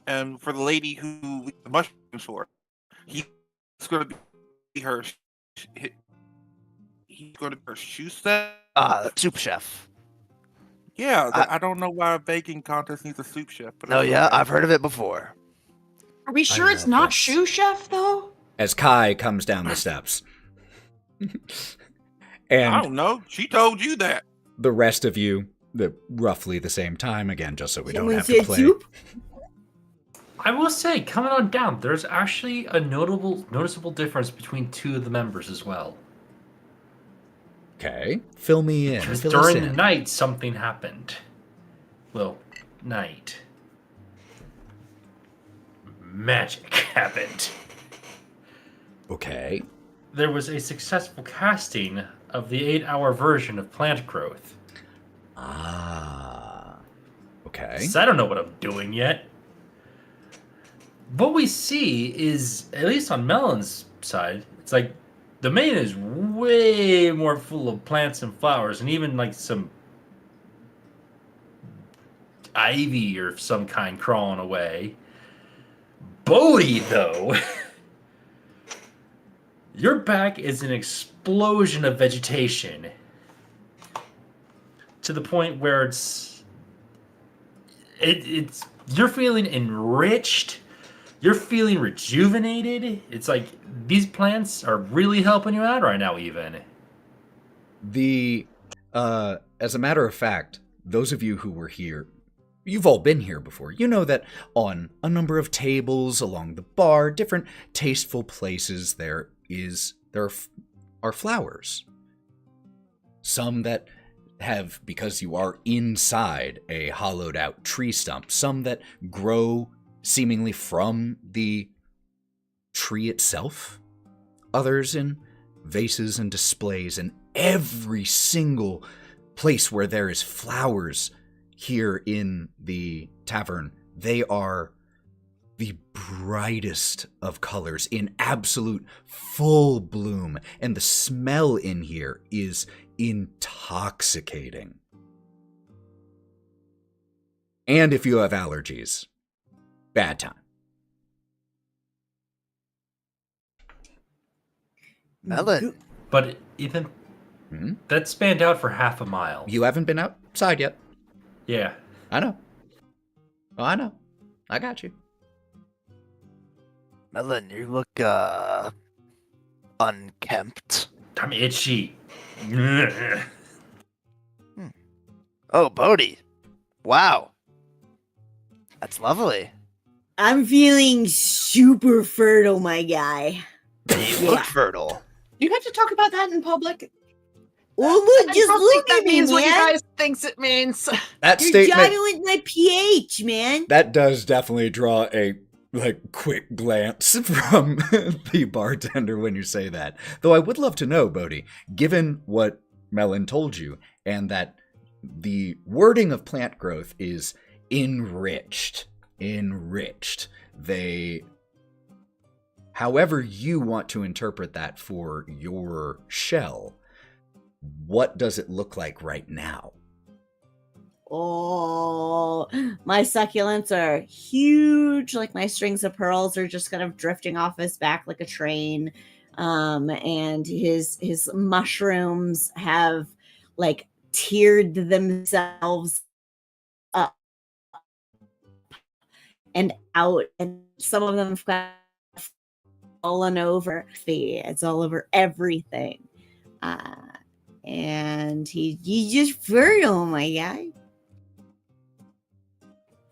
and for the lady who the mushrooms for, he's going to be her. He's going to be her shoe set. Soup chef. Yeah, I don't know why a baking contest needs a soup chef. But No, yeah, I've heard of it before. Are we sure it's not Shoe Chef, though? As Kai comes down the steps. And I don't know. She told you that. the rest of you, roughly the same time, again, just so we don't have to said play. soup? I will say, coming on down, there's actually a noticeable difference between 2 of the members as well. Okay, fill me in. Because Fill us during the in. night, something happened. Well, night. Magic happened. Okay. There was a successful casting of the 8-hour version of Plant Growth. Ah. Okay. So I don't know what I'm doing yet. What we see is, at least on Melon's side, it's like the main is way more full of plants and flowers, and even like some ivy or some kind crawling away. Bodie, though, your back is an explosion of vegetation to the point where it's you're feeling enriched. You're feeling rejuvenated. It's like these plants are really helping you out right now, even. As a matter of fact, those of you who were here, you've all been here before. You know that on a number of tables along the bar, different tasteful places, there are flowers. Some that have, because you are inside a hollowed out tree stump, some that grow seemingly from the tree itself, others in vases and displays, and every single place where there is flowers here in the tavern, they are the brightest of colors in absolute full bloom, and the smell in here is intoxicating. And if you have allergies, bad time. Melon. But Ethan, that spanned out for half a mile. You haven't been outside yet. Yeah. I know. Oh, I know. I got you. Melon, you look unkempt. I'm itchy. Oh, Bodie. Wow. That's lovely. I'm feeling super fertile, my guy. You look fertile. You have to talk about that in public. Well, look, I just don't look think that at me, means what you man. guys thinks it means. That You're statement jiving with my pH, man. that does definitely draw a quick glance from the bartender when you say that. Though I would love to know, Bodie, given what Melon told you, and that the wording of plant growth is enriched. However you want to interpret that for your shell, what does it look like right now? Oh, my succulents are huge. Like my strings of pearls are just kind of drifting off his back like a train. And his mushrooms have like tiered themselves up and out, and some of them have got fallen over. It's all over everything. And he's just fertile, my guy.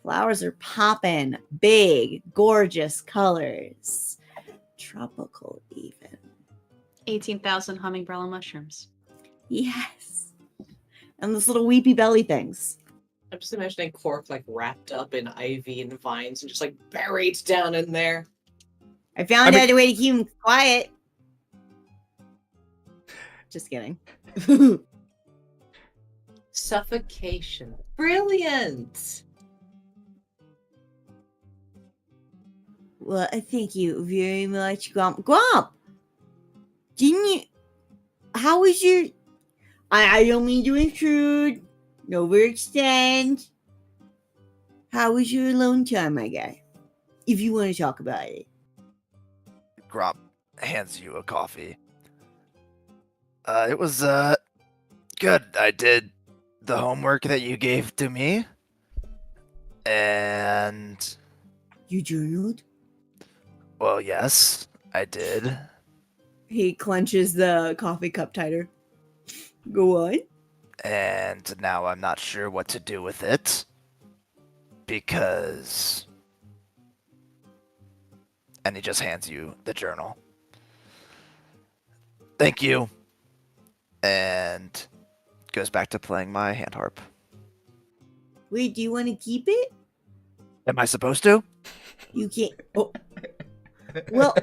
Flowers are popping, big, gorgeous colors, tropical even. 18,000 hummingbella mushrooms. Yes, and those little weepy belly things. I'm just imagining Cork like wrapped up in ivy and vines and just like buried down in there. I found out a way to keep him quiet. Just kidding. Suffocation. Brilliant. Well, thank you very much, Gromp. Gromp! Didn't you... How was your... I don't mean to intrude. No overextend. How was your alone time, my guy? If you want to talk about it. Gromp hands you a coffee. It was, good. I did the homework that you gave to me. And... You journaled? Well, yes, I did. He clenches the coffee cup tighter. Go on. And now I'm not sure what to do with it. Because... And he just hands you the journal. Thank you. And goes back to playing my hand harp. Wait, do you want to keep it? Am I supposed to? You can't. Oh. Well,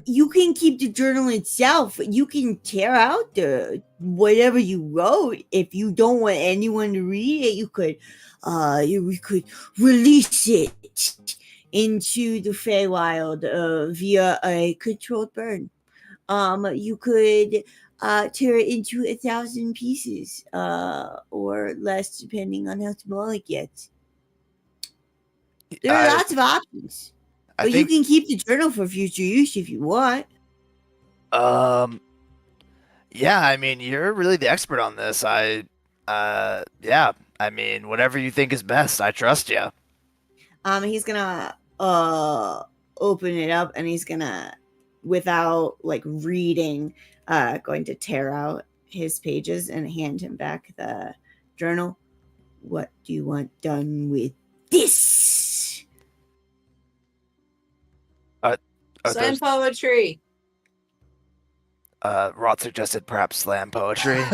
you can keep the journal itself. You can tear out the whatever you wrote. If you don't want anyone to read it, you could release it into the Feywild via a controlled burn. You could tear it into 1,000 pieces, or less, depending on how small it gets. There are lots of options. But you can keep the journal for future use if you want. Yeah, I mean, you're really the expert on this. Yeah, I mean, whatever you think is best, I trust you. He's gonna open it up, and he's gonna, without like reading, going to tear out his pages and hand him back the journal. What do you want done with this? Slam poetry. Wraught suggested perhaps slam poetry.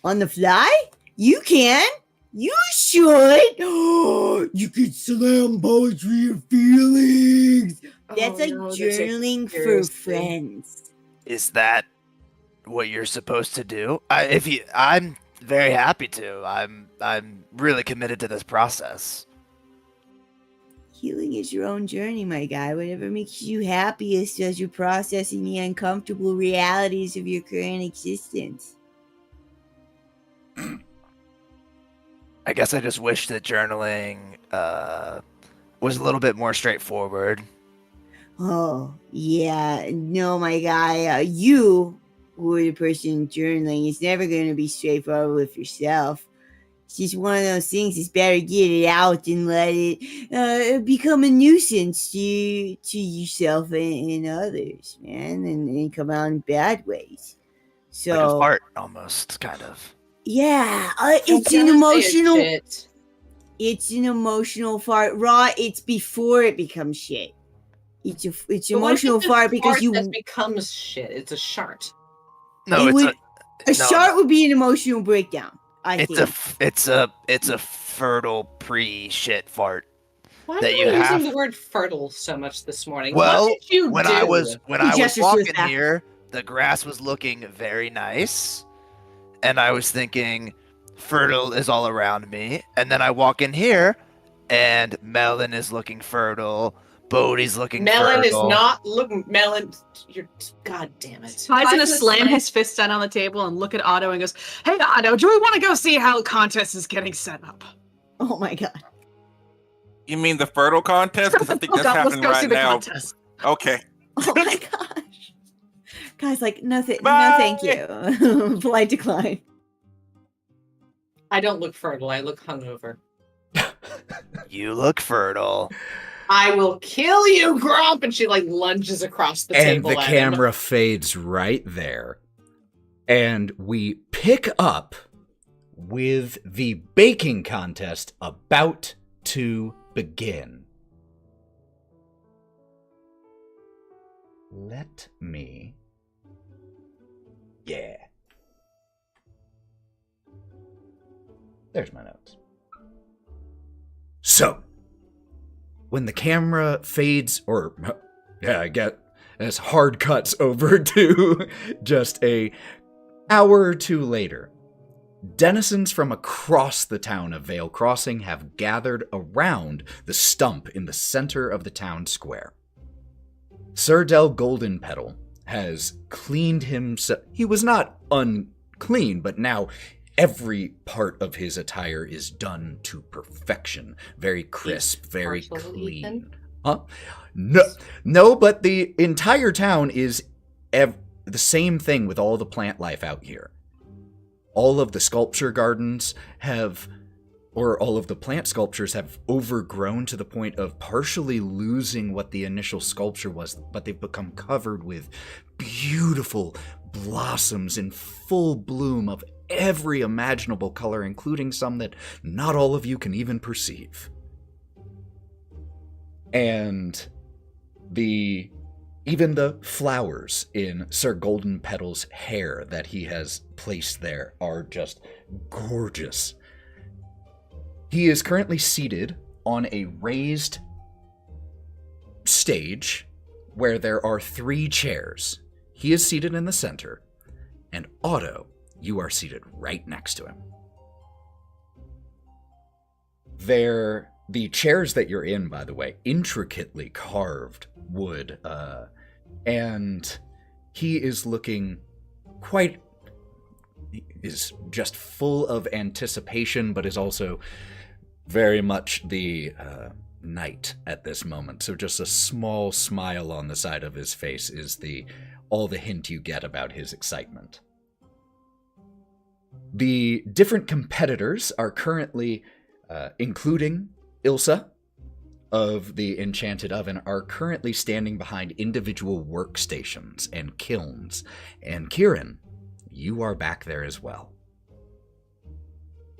On the fly? You can. You should. You can slam poetry of feelings. That's like journaling for friends. Is that what you're supposed to do? I'm very happy to. I'm really committed to this process. Healing is your own journey, my guy. Whatever makes you happiest as you're processing the uncomfortable realities of your current existence. I guess I just wish that journaling was a little bit more straightforward. Oh, yeah. No, my guy. You, who are the person journaling, is never going to be straightforward with yourself. It's just one of those things. It's better get it out and let it become a nuisance to yourself and others, man, and come out in bad ways. So, Like a fart, almost, kind of. yeah, it's Don't an say emotional. shit. It's an emotional fart. Raw. It's before it becomes shit. It's But what if emotional it's a fart because fart you. that becomes shit. It's a shart. No, It it's would- a A shart would be an emotional breakdown. I it's think. it's a fertile pre-shit fart. Why That are you you have- using the word fertile so much this morning? Well, what did you when do? I was gestures to his walking back. here, the grass was looking very nice, and I was thinking, fertile is all around me. And then I walk in here, and Melon is looking fertile. Bodie's looking Melon is fertile. not looking. Melon, you're. God damn it. Ty's gonna slam his fist down on the table and look at Otto and goes, "Hey Otto, do we want to go see how the contest is getting set up?" Oh my god. You mean the fertile contest? Because I think that's Let's happening go see right the now. contest. Okay. Oh my gosh. Guys, like, no, no, Bye. thank you. Polite decline. I don't look fertile. I look hungover. You look fertile. I will kill you, Gromp! And she like lunges across the And table. the at camera fades right there. And we pick up with the baking contest about to begin. Let me... Yeah. There's my notes. So, when the camera fades, or, yeah, I get, as hard cuts over to just a hour or two later, denizens from across the town of Vale Crossing have gathered around the stump in the center of the town square. Sir Del Goldenpetal has cleaned himself. He was not unclean, but now every part of his attire is done to perfection. Very crisp, very partially clean. eaten? Huh? No, but the entire town is the same thing with all the plant life out here. All of the sculpture gardens have, or all of the plant sculptures have overgrown to the point of partially losing what the initial sculpture was, but they've become covered with beautiful blossoms in full bloom of every imaginable color, including some that not all of you can even perceive. And even the flowers in Sir Goldenpetal's hair that he has placed there are just gorgeous. He is currently seated on a raised stage where there are 3 chairs. He is seated in the center, and Otto, you are seated right next to him. The chairs that you're in, by the way, intricately carved wood, and he is looking is just full of anticipation, but is also very much the knight at this moment. So just a small smile on the side of his face is all the hint you get about his excitement. The different competitors are currently, including Ilsa of the Enchanted Oven, are currently standing behind individual workstations and kilns. And Kieren, you are back there as well.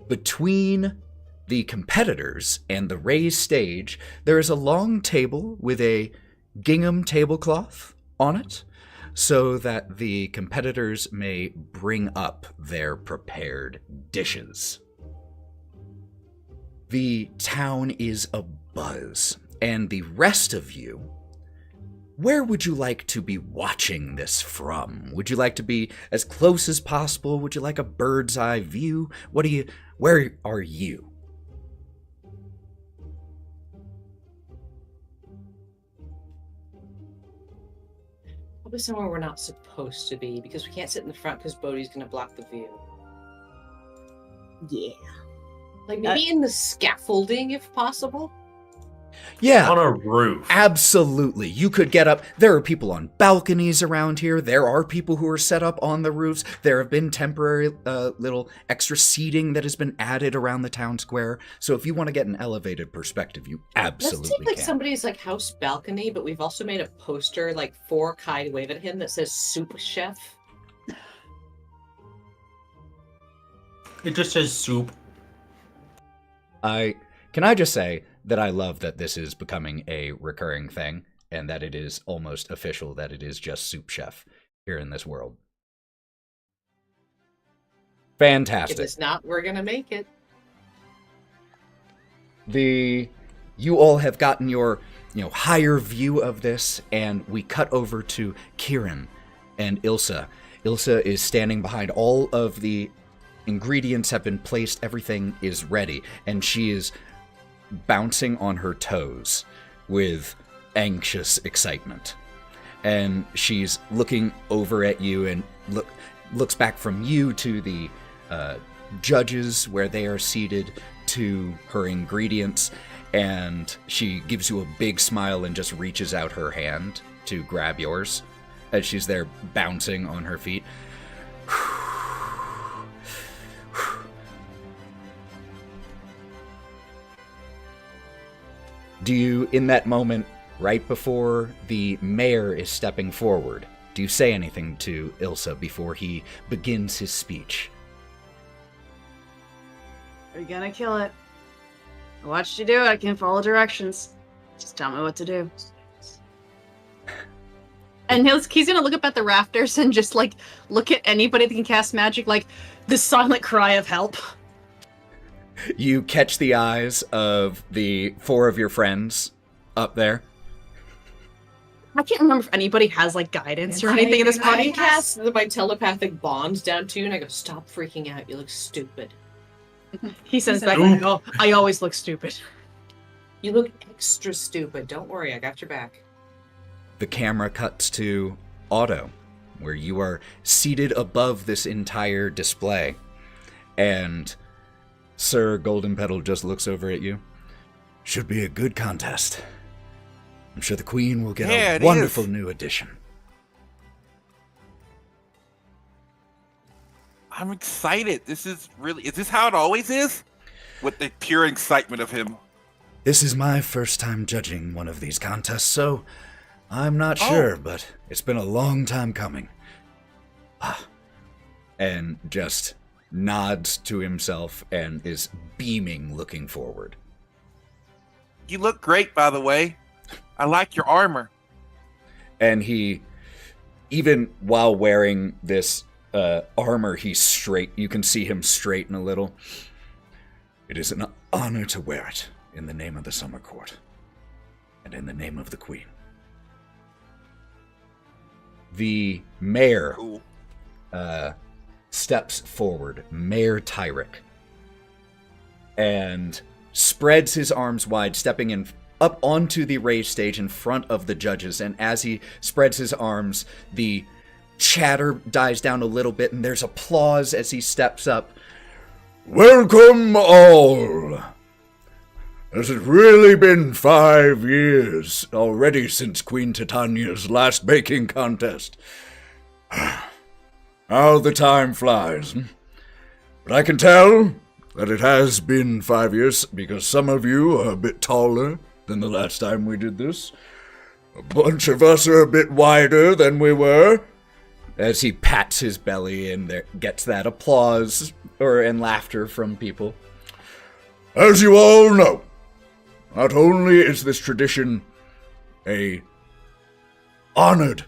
Between the competitors and the raised stage, there is a long table with a gingham tablecloth on it, so that the competitors may bring up their prepared dishes. The town is abuzz, and the rest of you, where would you like to be watching this from? Would you like to be as close as possible? Would you like a bird's eye view? Where are you? Probably somewhere we're not supposed to be, because we can't sit in the front because Bodie's going to block the view. Yeah. Like maybe in the scaffolding if possible. Yeah. On a roof. Absolutely. You could get up. There are people on balconies around here. There are people who are set up on the roofs. There have been temporary little extra seating that has been added around the town square. So if you want to get an elevated perspective, you absolutely Let's take like can. somebody's like house balcony, but we've also made a poster like for Kai to wave at him that says "Soup Chef." It just says soup. Can I just say that I love that this is becoming a recurring thing and that it is almost official that it is just Soup Chef here in this world. Fantastic. If it's not, we're gonna make it. You all have gotten your, higher view of this, and we cut over to Kieren and Ilsa. Ilsa is standing behind all of the ingredients have been placed, everything is ready, and she is bouncing on her toes with anxious excitement. And she's looking over at you and looks back from you to the judges where they are seated to her ingredients, and she gives you a big smile and just reaches out her hand to grab yours as she's there bouncing on her feet. Do you, in that moment, right before the mayor is stepping forward, do you say anything to Ilsa before he begins his speech? You're gonna kill it. I watched you do it. I can follow directions. Just tell me what to do. And he's gonna look up at the rafters and just like look at anybody that can cast magic, like the silent cry of help. You catch the eyes of the 4 of your friends up there. I can't remember if anybody has like guidance or anything in this I party. cast my telepathic bond down to you, and I go, "Stop freaking out! You look stupid." He says back, I always look stupid. You look extra stupid. Don't worry, I got your back. The camera cuts to Otto, where you are seated above this entire display. And Sir Golden Petal just looks over at you. Should be a good contest. I'm sure the Queen will get a wonderful new addition. I'm excited. Is this how it always is? With the pure excitement of him. This is my first time judging one of these contests, so I'm not sure, but it's been a long time coming. And just nods to himself and is beaming, looking forward. You look great, by the way. I like your armor. And he, even while wearing this armor, he's straight. You can see him straighten a little. It is an honor to wear it in the name of the Summer Court and in the name of the Queen. The mayor steps forward, Mayor Tyrick, and spreads his arms wide, stepping in up onto the raised stage in front of the judges. And as he spreads his arms, the chatter dies down a little bit, and there's applause as he steps up. Welcome all! Has it really been 5 years already since Queen Titania's last baking contest? How the time flies. But I can tell that it has been 5 years because some of you are a bit taller than the last time we did this. A bunch of us are a bit wider than we were. As he pats his belly and there gets that applause and laughter from people. As you all know, not only is this tradition a honored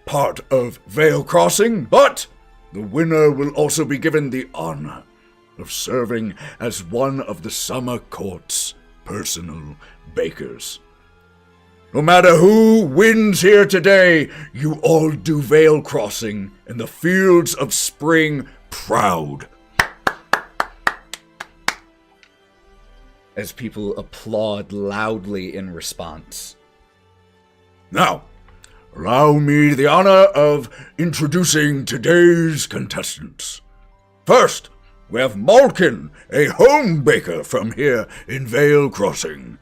part of Vale Crossing, but the winner will also be given the honor of serving as one of the Summer Court's personal bakers. No matter who wins here today, you all do Vale Crossing and the Fields of Spring proud. As people applaud loudly in response. Now, allow me the honor of introducing today's contestants. First, we have Malkin, a home baker from here in Vale Crossing.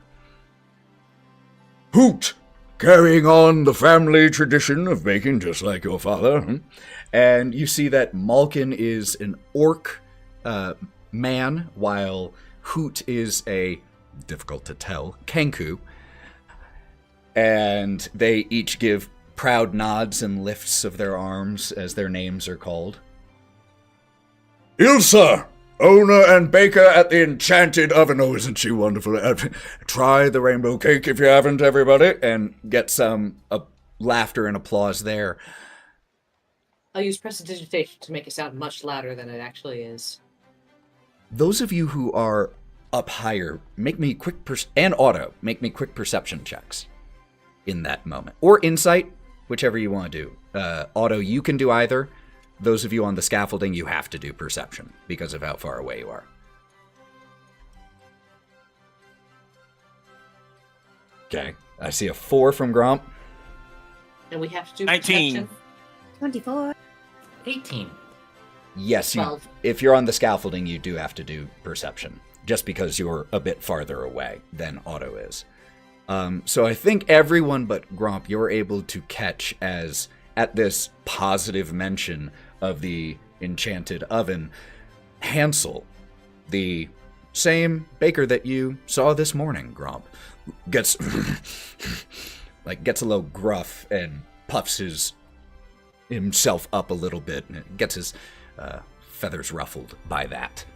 Hoot! Carrying on the family tradition of baking just like your father. And you see that Malkin is an orc man, while Hoot is a, difficult to tell, Kenku. And they each give proud nods and lifts of their arms as their names are called. Ilsa, owner and baker at the Enchanted Oven. Oh, isn't she wonderful? Try the rainbow cake if you haven't, everybody. And get some laughter and applause there. I'll use prestidigitation to make it sound much louder than it actually is. Those of you who are up higher, make me quick and Otto, make me quick perception checks in that moment. Or insight, whichever you want to do. Otto, you can do either. Those of you on the scaffolding, you have to do perception because of how far away you are. Okay, I see a 4 from Gromp. And we have to do 19. perception. 24. 18. Yes, if you're on the scaffolding, you do have to do perception, just because you're a bit farther away than Otto is. So I think everyone but Gromp, you're able to catch as, at this positive mention of the Enchanted Oven, Hansel, the same baker that you saw this morning, Gromp, gets a little gruff and puffs himself up a little bit and gets his feathers ruffled by that.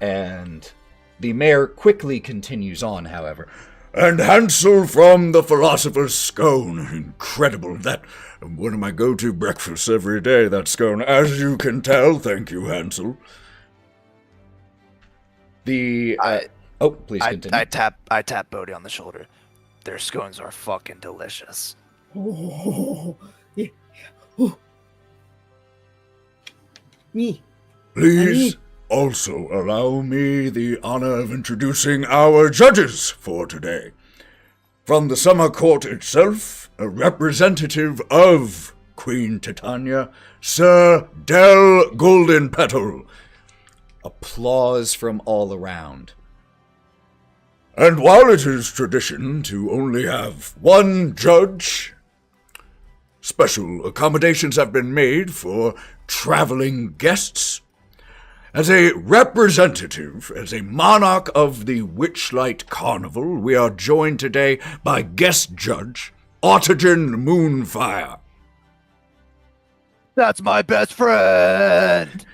And the mayor quickly continues on, however. And Hansel from the Philosopher's Scone. Incredible. That one of my go-to breakfasts every day, that scone. As you can tell, thank you, Hansel. Please continue. I tap Bodie on the shoulder. Their scones are fucking delicious. Oh, yeah. Oh. Me. Please also allow me the honor of introducing our judges for today. From the Summer Court itself, a representative of Queen Titania, Sir Del Goldenpetal. Applause from all around. And while it is tradition to only have one judge, special accommodations have been made for traveling guests. As a representative, as a monarch of the Witchlight Carnival, we are joined today by guest judge, Ottogen Moonfire. That's my best friend!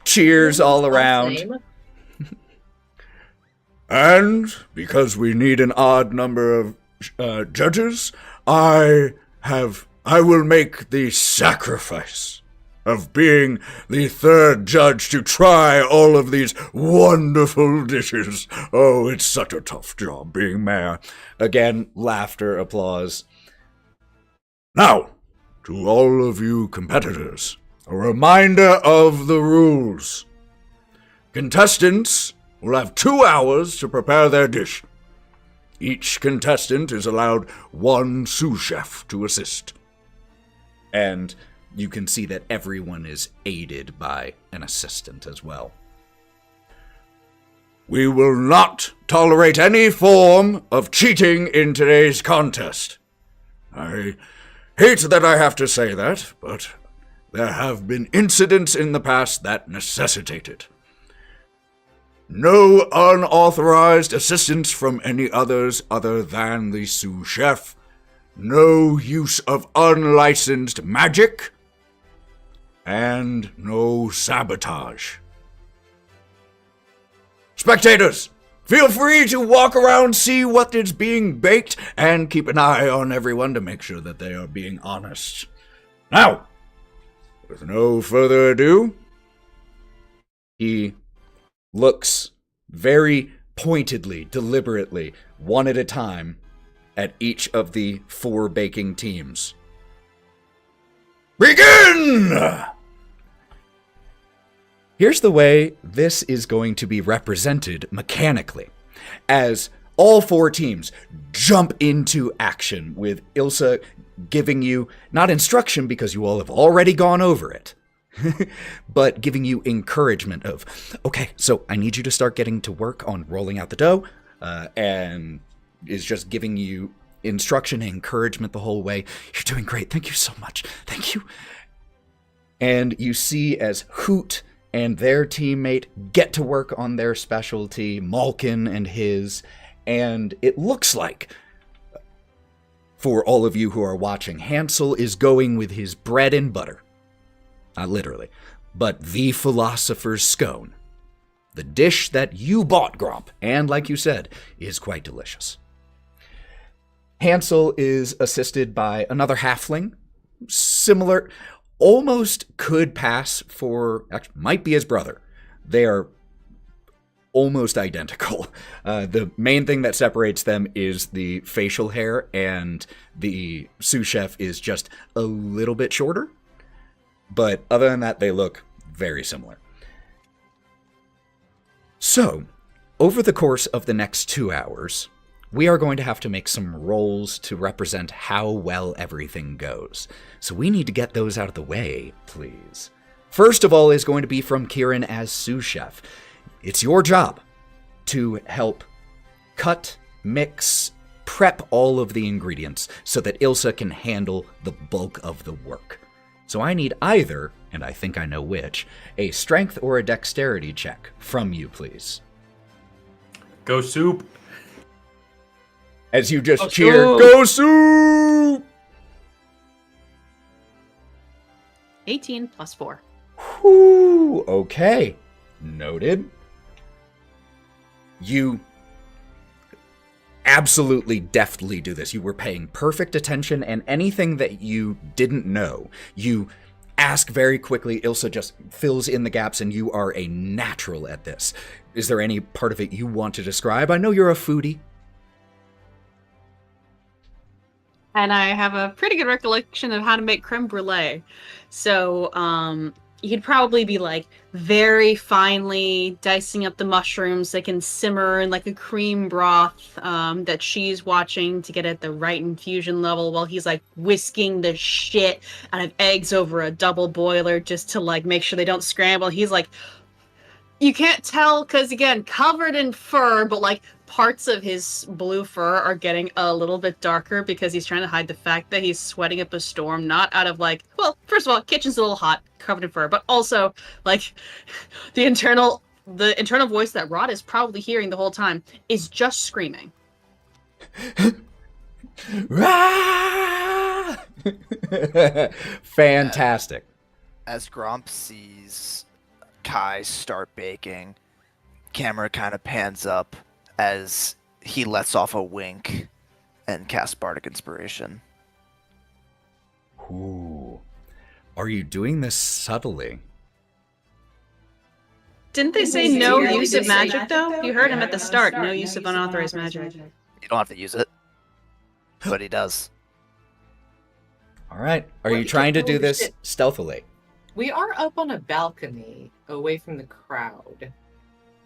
Cheers all around. And because we need an odd number of judges, I will make the sacrifice of being the third judge to try all of these wonderful dishes. Oh, it's such a tough job being mayor. Again, laughter, applause. Now, to all of you competitors, a reminder of the rules. Contestants will have 2 hours to prepare their dish. Each contestant is allowed one sous chef to assist. And you can see that everyone is aided by an assistant as well. We will not tolerate any form of cheating in today's contest. I hate that I have to say that, but there have been incidents in the past that necessitate it. No unauthorized assistance from any others other than the sous chef. No use of unlicensed magic. And no sabotage. Spectators, feel free to walk around, see what is being baked, and keep an eye on everyone to make sure that they are being honest. Now, with no further ado, he looks very pointedly, deliberately, one at a time, at each of the 4 baking teams. Begin! Here's the way this is going to be represented mechanically, as all 4 teams jump into action, with Ilsa giving you, not instruction because you all have already gone over it, but giving you encouragement of, okay, so I need you to start getting to work on rolling out the dough, and is just giving you instruction and encouragement the whole way. You're doing great. Thank you so much. Thank you. And you see as Hoot and their teammate get to work on their specialty, Malkin and his, and it looks like, for all of you who are watching, Hansel is going with his bread and butter. Not literally, but the philosopher's scone. The dish that you bought, Gromp, and like you said, is quite delicious. Hansel is assisted by another halfling, similar, almost could pass for, actually, might be his brother. They are almost identical. The main thing that separates them is the facial hair, and the sous chef is just a little bit shorter. But other than that, they look very similar. So, over the course of the next 2 hours, we are going to have to make some rolls to represent how well everything goes. So we need to get those out of the way, please. First of all is going to be from Kieren as sous chef. It's your job to help cut, mix, prep all of the ingredients so that Ilsa can handle the bulk of the work. So I need either, and I think I know which, a strength or a dexterity check from you, please. Go soup. As you just cheer, go soup! 18 plus 4. Whew, okay. Noted. You absolutely deftly do this. You were paying perfect attention, and anything that you didn't know, you ask very quickly. Ilsa just fills in the gaps, and you are a natural at this. Is there any part of it you want to describe? I know you're a foodie. And I have a pretty good recollection of how to make creme brulee. So, you could probably be like very finely dicing up the mushrooms. They can simmer in like a cream broth that she's watching to get at the right infusion level, while he's like whisking the shit out of eggs over a double boiler just to like make sure they don't scramble. He's like, you can't tell because again, covered in fur, but like parts of his blue fur are getting a little bit darker because he's trying to hide the fact that he's sweating up a storm, not out of like, well, first of all, kitchen's a little hot, covered in fur, but also like the internal voice that Wraught is probably hearing the whole time is just screaming. Fantastic. As Gromp sees Kai start baking, camera kind of pans up as he lets off a wink and casts Bardic Inspiration. Ooh. Are you doing this subtly? Didn't they say no use of magic, though? You heard him at the start. No use of unauthorized magic. You don't have to use it, but he does. All right. Are you trying to do this stealthily? We are up on a balcony away from the crowd.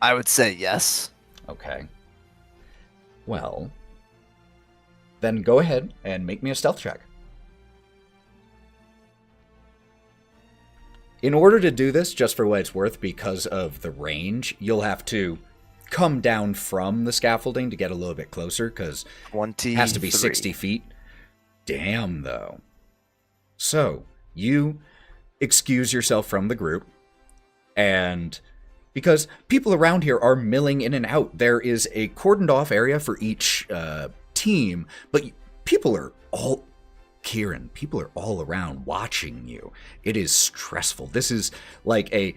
I would say yes. Okay. Well, then go ahead and make me a stealth check. In order to do this, just for what it's worth, because of the range, you'll have to come down from the scaffolding to get a little bit closer, because it has to be 60 feet. Damn, though. So, you excuse yourself from the group, and because people around here are milling in and out, there is a cordoned off area for each team, but people are all... Kieren, people are all around watching you. It is stressful. This is like a,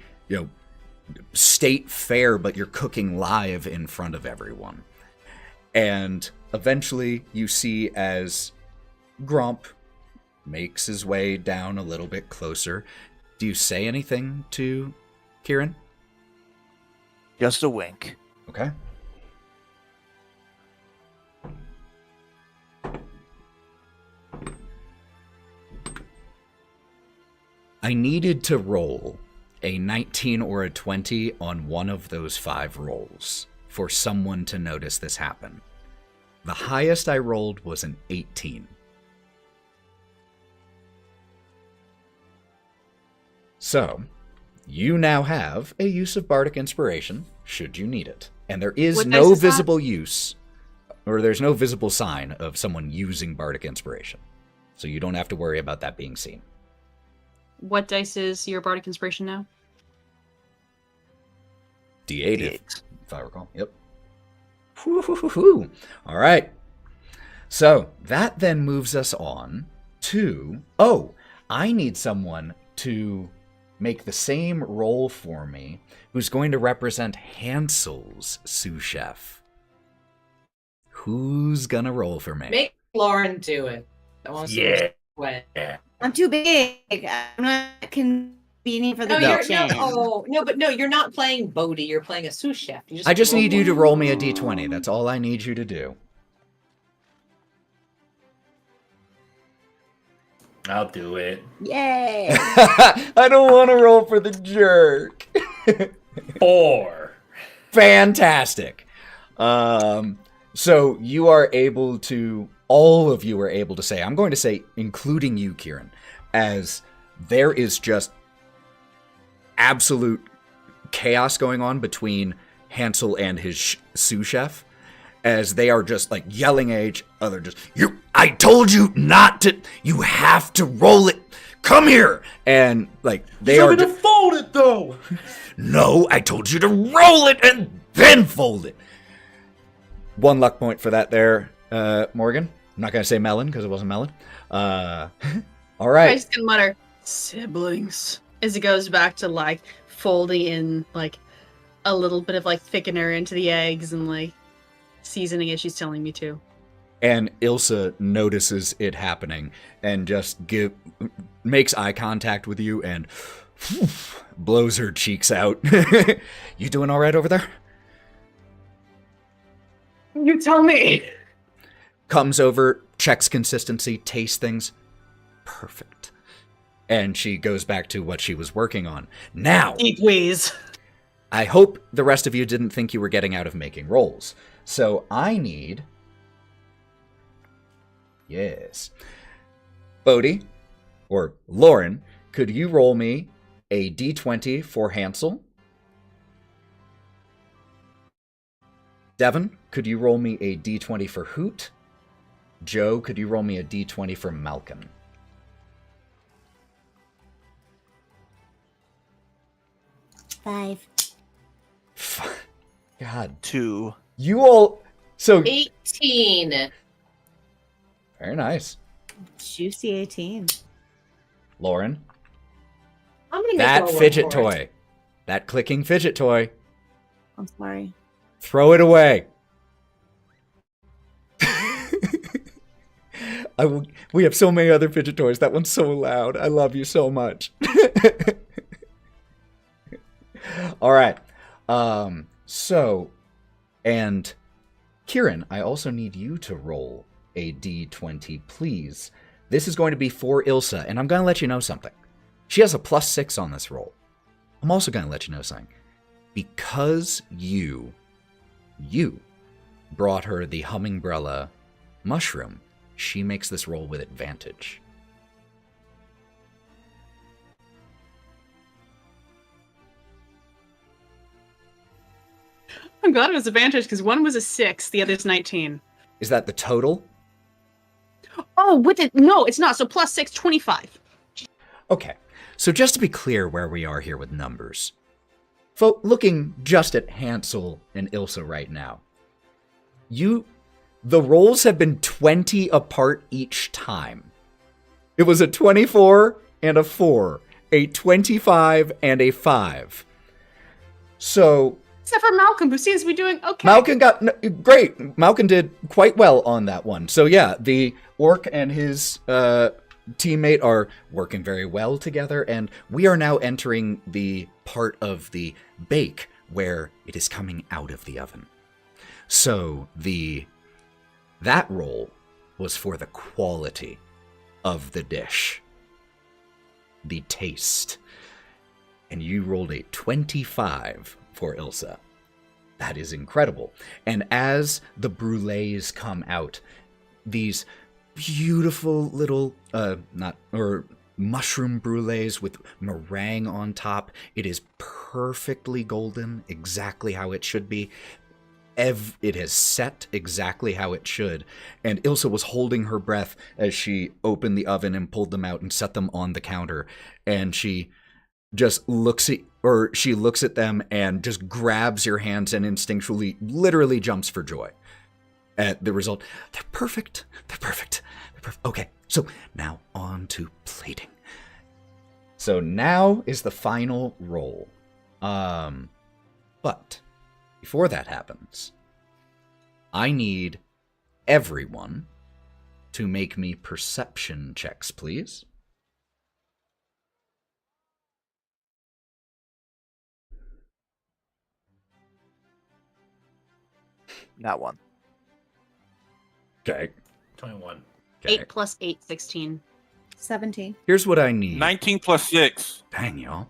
state fair, but you're cooking live in front of everyone. And eventually you see as Gromp makes his way down a little bit closer. Do you say anything to Kieren? Just a wink. Okay. I needed to roll a 19 or a 20 on one of those 5 rolls for someone to notice this happen. The highest I rolled was an 18. So, you now have a use of Bardic Inspiration, should you need it. And there is no visible use or there's no visible sign of someone using Bardic Inspiration. So you don't have to worry about that being seen. What dice is your Bardic Inspiration now? D8, if I recall. Yep. Woo-hoo-hoo-hoo. All right. So that then moves us on to... Oh, I need someone to make the same role for me who's going to represent Hansel's sous chef. Who's going to roll for me? Make Lauren do it. I want to see what. I'm too big. I'm not convening for the you're not playing Bodie. You're playing a sous chef. I just need you to roll me a d20. That's all I need you to do. I'll do it. Yay! I don't want to roll for the jerk. 4. Fantastic. So you are able to, all of you are able to say, I'm going to say, including you, Kieren, as there is just absolute chaos going on between Hansel and his sous chef, as they are just like yelling at each other, just, I told you not to, you have to roll it, come here, and like they are to fold it though. No, I told you to roll it and then fold it. 1 luck point for that there, Morgan. I'm not gonna say Melon because it wasn't Melon. All right. I just can mutter siblings as it goes back to like folding in like a little bit of like thickener into the eggs and like seasoning as she's telling me to. And Ilsa notices it happening and just makes eye contact with you and blows her cheeks out. You doing all right over there? You tell me. Comes over, checks consistency, tastes things. Perfect. And she goes back to what she was working on. Now, Deep wheeze. I hope the rest of you didn't think you were getting out of making rolls. So I need... Yes. Bodie, or Lauren, could you roll me a d20 for Hansel? Devon, could you roll me a d20 for Hoot? Joe, could you roll me a d20 for Malcolm? Five. God. 2. You all... So... 18. Very nice. Juicy 18. Lauren? I'm gonna make That Lauren fidget for it. toy. That clicking fidget toy. I'm sorry. Throw it away. We have so many other fidget toys. That one's so loud. I love you so much. All right. So, and Kieren, I also need you to roll a d20, please. This is going to be for Ilsa, and I'm going to let you know something. She has a +6 on this roll. I'm also going to let you know something. Because you brought her the Hummingbrella mushroom, she makes this roll with advantage. I'm glad it was advantage because one was a 6, the other's 19. Is that the total? Oh, with it? No, it's not. So +6, 25. Okay, so just to be clear where we are here with numbers. Looking just at Hansel and Ilsa right now, the rolls have been 20 apart each time. It was a 24 and a 4, a 25 and a 5. So... Except for Malcolm, who seems to be doing okay. Malcolm great. Malcolm did quite well on that one. So yeah, the orc and his teammate are working very well together, and we are now entering the part of the bake where it is coming out of the oven. So that roll was for the quality of the dish, the taste, and you rolled a 25 for Ilsa. That is incredible. And as the brulees come out, these beautiful little mushroom brulees with meringue on top, it is perfectly golden, exactly how it should be. it has set exactly how it should. And Ilsa was holding her breath as she opened the oven and pulled them out and set them on the counter. And she just looks at them and just grabs your hands and instinctually, literally jumps for joy at the result. They're perfect. They're perfect. They're perfect. Okay, so now on to plating. So now is the final roll. But before that happens, I need everyone to make me perception checks, please. Not one. Okay. 21. 8 plus 8, 16. 17. Here's what I need. 19 plus 6. Dang, y'all.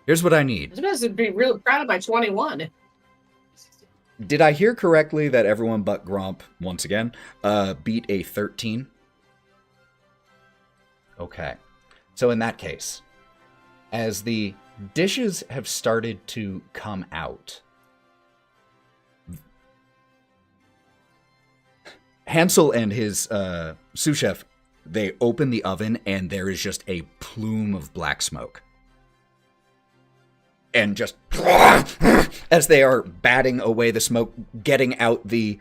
Here's what I I need. was supposed to be really proud of my 21. Did I hear correctly that everyone but Gromp, once again, beat a 13? Okay. So in that case, as the dishes have started to come out, Hansel and his sous chef, they open the oven and there is just a plume of black smoke. And just as they are batting away the smoke, getting out the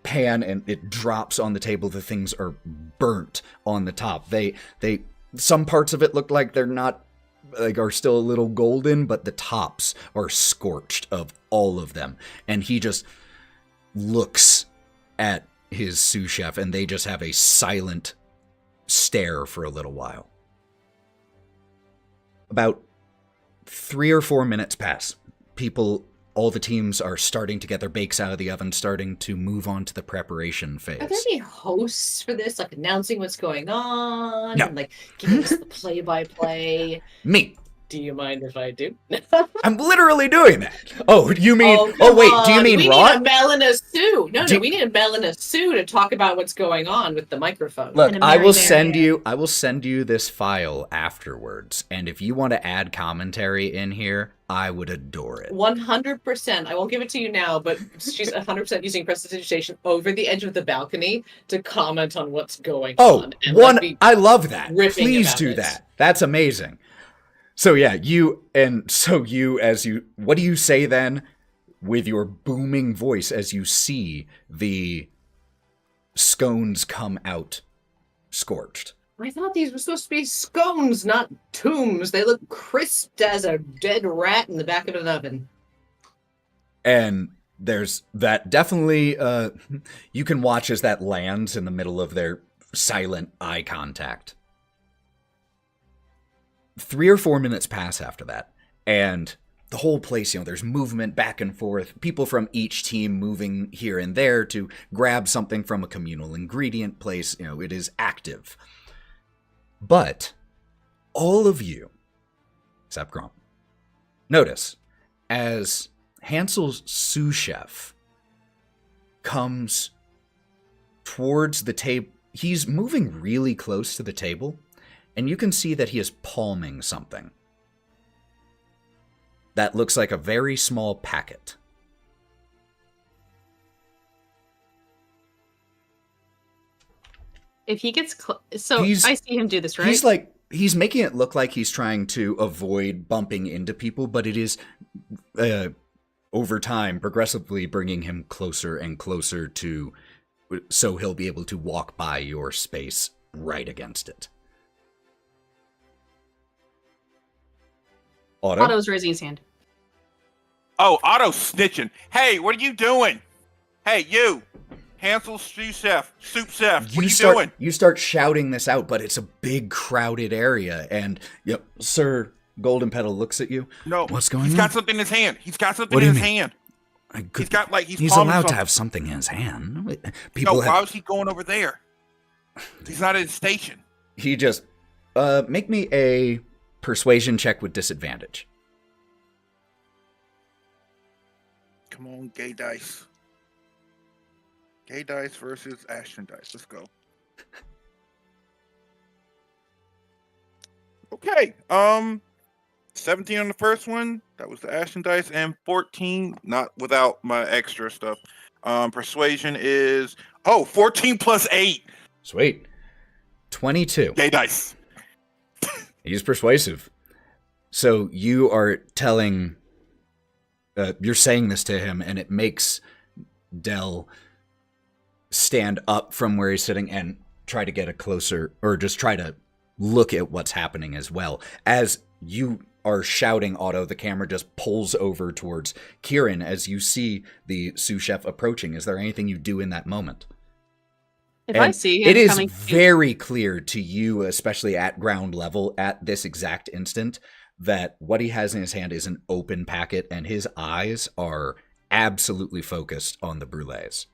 pan, and it drops on the table. The things are burnt on the top. They some parts of it look like they're not, like, are still a little golden, but the tops are scorched of all of them. And he just looks at his sous chef, and they just have a silent stare for a little while. About 3 or 4 minutes pass. All the teams are starting to get their bakes out of the oven, starting to move on to the preparation phase. Are there any hosts for this, like announcing what's going on? No. And like giving us the play-by-play? Me. Do you mind if I do? I'm literally doing that. Oh, you mean... come Oh, wait, do you on. mean we Wraught? need a Melon a Sue. No, Do- we need a Melon a Sue to talk about what's going on with the microphone. Look, And a I will Mary send Mary. you this file afterwards, and if you want to add commentary in here, I would adore it. 100%. I won't give it to you now, but she's 100% using prestidigitation over the edge of the balcony to comment on what's going Oh, on. And, like, be I love that. ripping Please about do it. that. That's amazing. So yeah, what do you say then with your booming voice as you see the scones come out scorched? I thought these were supposed to be scones, not tombs. They look crisped as a dead rat in the back of an oven. And there's that definitely, you can watch as that lands in the middle of their silent eye contact. 3 or 4 minutes pass after that, and the whole place, there's movement back and forth, people from each team moving here and there to grab something from a communal ingredient place. It is active. But all of you, except Gromp, notice as Hansel's sous chef comes towards the table, he's moving really close to the table, and you can see that he is palming something that looks like a very small packet. If he gets so He's- I see him do this, right? He's making it look like he's trying to avoid bumping into people, but it is, over time, progressively bringing him closer and closer to, so he'll be able to walk by your space right against it. Otto? Otto's raising his hand. Oh, Otto's snitching. Hey, what are you doing? Hey, you. Hansel's soup chef. What are you doing? You start shouting this out, but it's a big crowded area, and Sir Golden Petal looks at you. No. What's going He's on? got something in his hand. He's got something What do in you his mean? hand. He's He's allowed palming to have something in his hand. People No, have, why was he going over there? He's not at his station. He just make me a persuasion check with disadvantage. Come on, gay dice. Gay dice versus Ashton dice. Let's go. 17 on the first one. That was the Ashen dice, and 14, not without my extra stuff. Persuasion is 14 plus 8. Sweet. 22. Gay dice. He's persuasive. So you are telling, you're saying this to him, and it makes Del stand up from where he's sitting and try to get a closer, or just try to look at what's happening as well. As you are shouting, Otto, the camera just pulls over towards Kieren as you see the sous chef approaching. Is there anything you do in that moment? If I see him it is coming, very clear to you, especially at ground level, at this exact instant, that what he has in his hand is an open packet, and his eyes are absolutely focused on the brulees.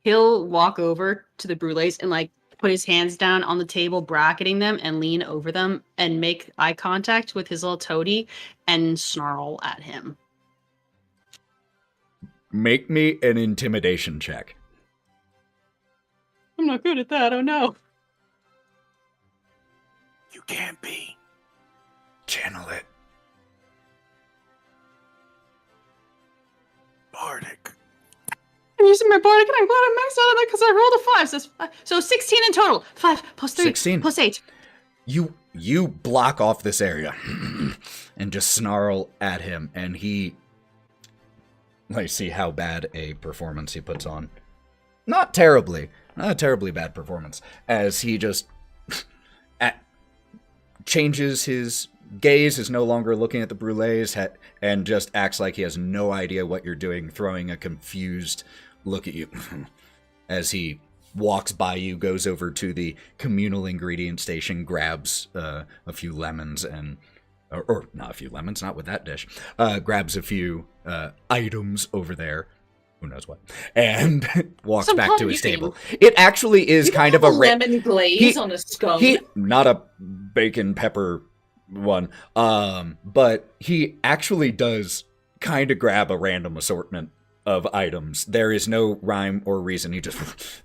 he'll walk over to the brulees and like put his hands down on the table, bracketing them, and lean over them and make eye contact with his little toady and snarl at him. Make me an intimidation check. I'm not good at that, oh no. You can't be. Channel it. Bardic. I'm using my bardic and I'm glad I maxed out on that because I rolled a 5. So 16 in total. 5 plus 3 16. plus 8. You block off this area and just snarl at him, and he... Let's see how bad a performance he puts on. Not terribly. Not a terribly bad performance. As he just changes his gaze, is no longer looking at the brulees, and just acts like he has no idea what you're doing, throwing a confused look at you. As he walks by you, goes over to the communal ingredient station, grabs a few lemons and... Or not a few lemons, not with that dish. Grabs a few items over there. Who knows what. And walks back to his table. It actually is kind of a... lemon glaze on a scone. Not a bacon pepper one. But he actually does kind of grab a random assortment of items. There is no rhyme or reason. He just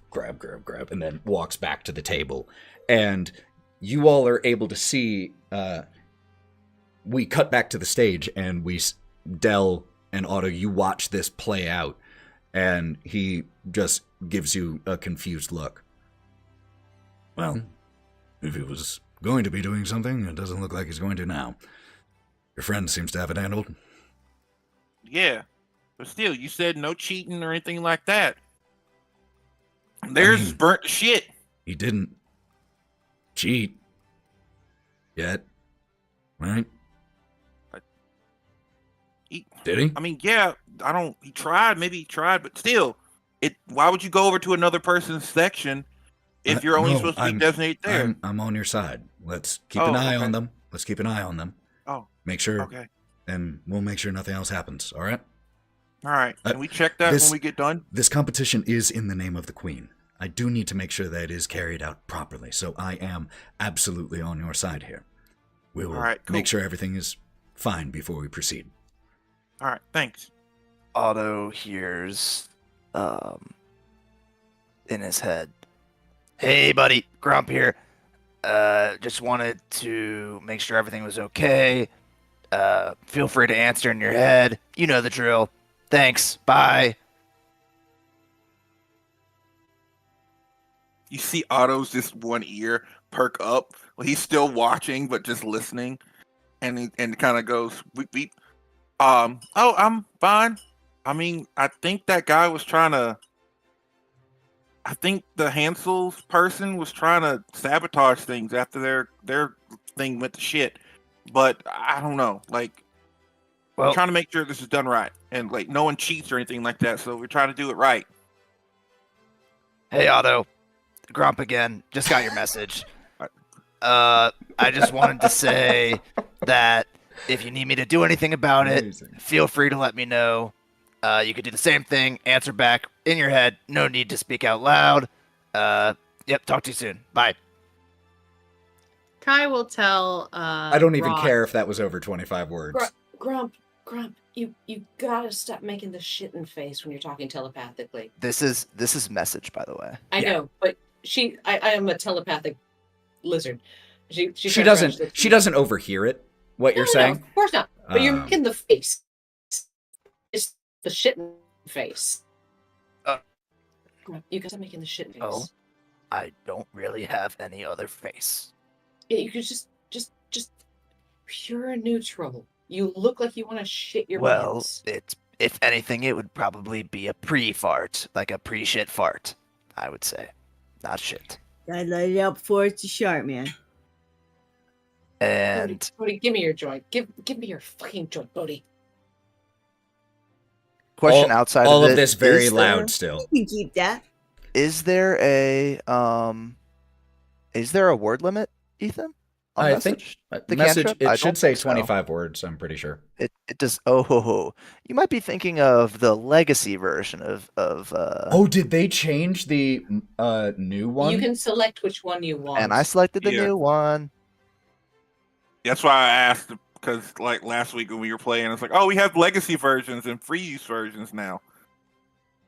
grab, and then walks back to the table. And you all are able to see... we cut back to the stage, and Del and Otto, you watch this play out, and he just gives you a confused look. Well, if he was going to be doing something, it doesn't look like he's going to now. Your friend seems to have it handled. Yeah, but still, you said no cheating or anything like that. There's burnt shit. He didn't cheat yet, right? Did he? I mean, yeah, he tried, but still, why would you go over to another person's section if you're only supposed to be designated there? I'm on your side. Let's keep an eye on them. Let's keep an eye on them. Oh. Make sure. Okay. And we'll make sure nothing else happens, all right? All right. Can we check that when we get done? This competition is in the name of the Queen. I do need to make sure that it is carried out properly, so I am absolutely on your side here. We will make sure everything is fine before we proceed. All right, thanks. Otto hears in his head, "Hey, buddy, Gromp here. Just wanted to make sure everything was okay. Feel free to answer in your head. You know the drill. Thanks. Bye." You see Otto's just one ear perk up. Well, he's still watching, but just listening, and kind of goes, "Weep, weep." Oh, I'm fine. I mean, I think that guy was trying to... I think the Hansel's person was trying to sabotage things after their thing went to shit. But I don't know. Like, we're trying to make sure this is done right. And, like, no one cheats or anything like that, so we're trying to do it right. Hey, Otto. Gromp again. Just got your message. I just wanted to say that if you need me to do anything about it, feel free to let me know. You could do the same thing, answer back in your head. No need to speak out loud. Yep, talk to you soon. Bye. Kai will tell I don't even Wraught. care if that was over 25 words. Gromp, you gotta stop making the shitting face when you're talking telepathically. This is message, by the way. I know, but I am a telepathic lizard. She doesn't overhear it what you're No, saying. of course not. But you're Um, making the face. It's the shit face. You guys are making the shit face. Oh. I don't really have any other face. Yeah, you could just pure neutral. You look like you want to shit your Well, pants. it's if anything, it would probably be a pre-fart, like a pre-shit fart, I would say, not shit. Gotta let it out before it's a shark, man. And Bodie, give me your joint. Give me your fucking joint, Bodie. question outside all of of it, this very is loud there- still. You can keep that. Is there a word limit, Ethan? On I message? think The message cantrip? it I should don't say think so. 25 words. I'm pretty sure. It does. Oh ho ho! You might be thinking of the legacy version of. Oh, did they change the new one? You can select which one you want. And I selected the Yeah. new one. That's why I asked, because like last week when we were playing, it's like, oh, we have legacy versions and free use versions now.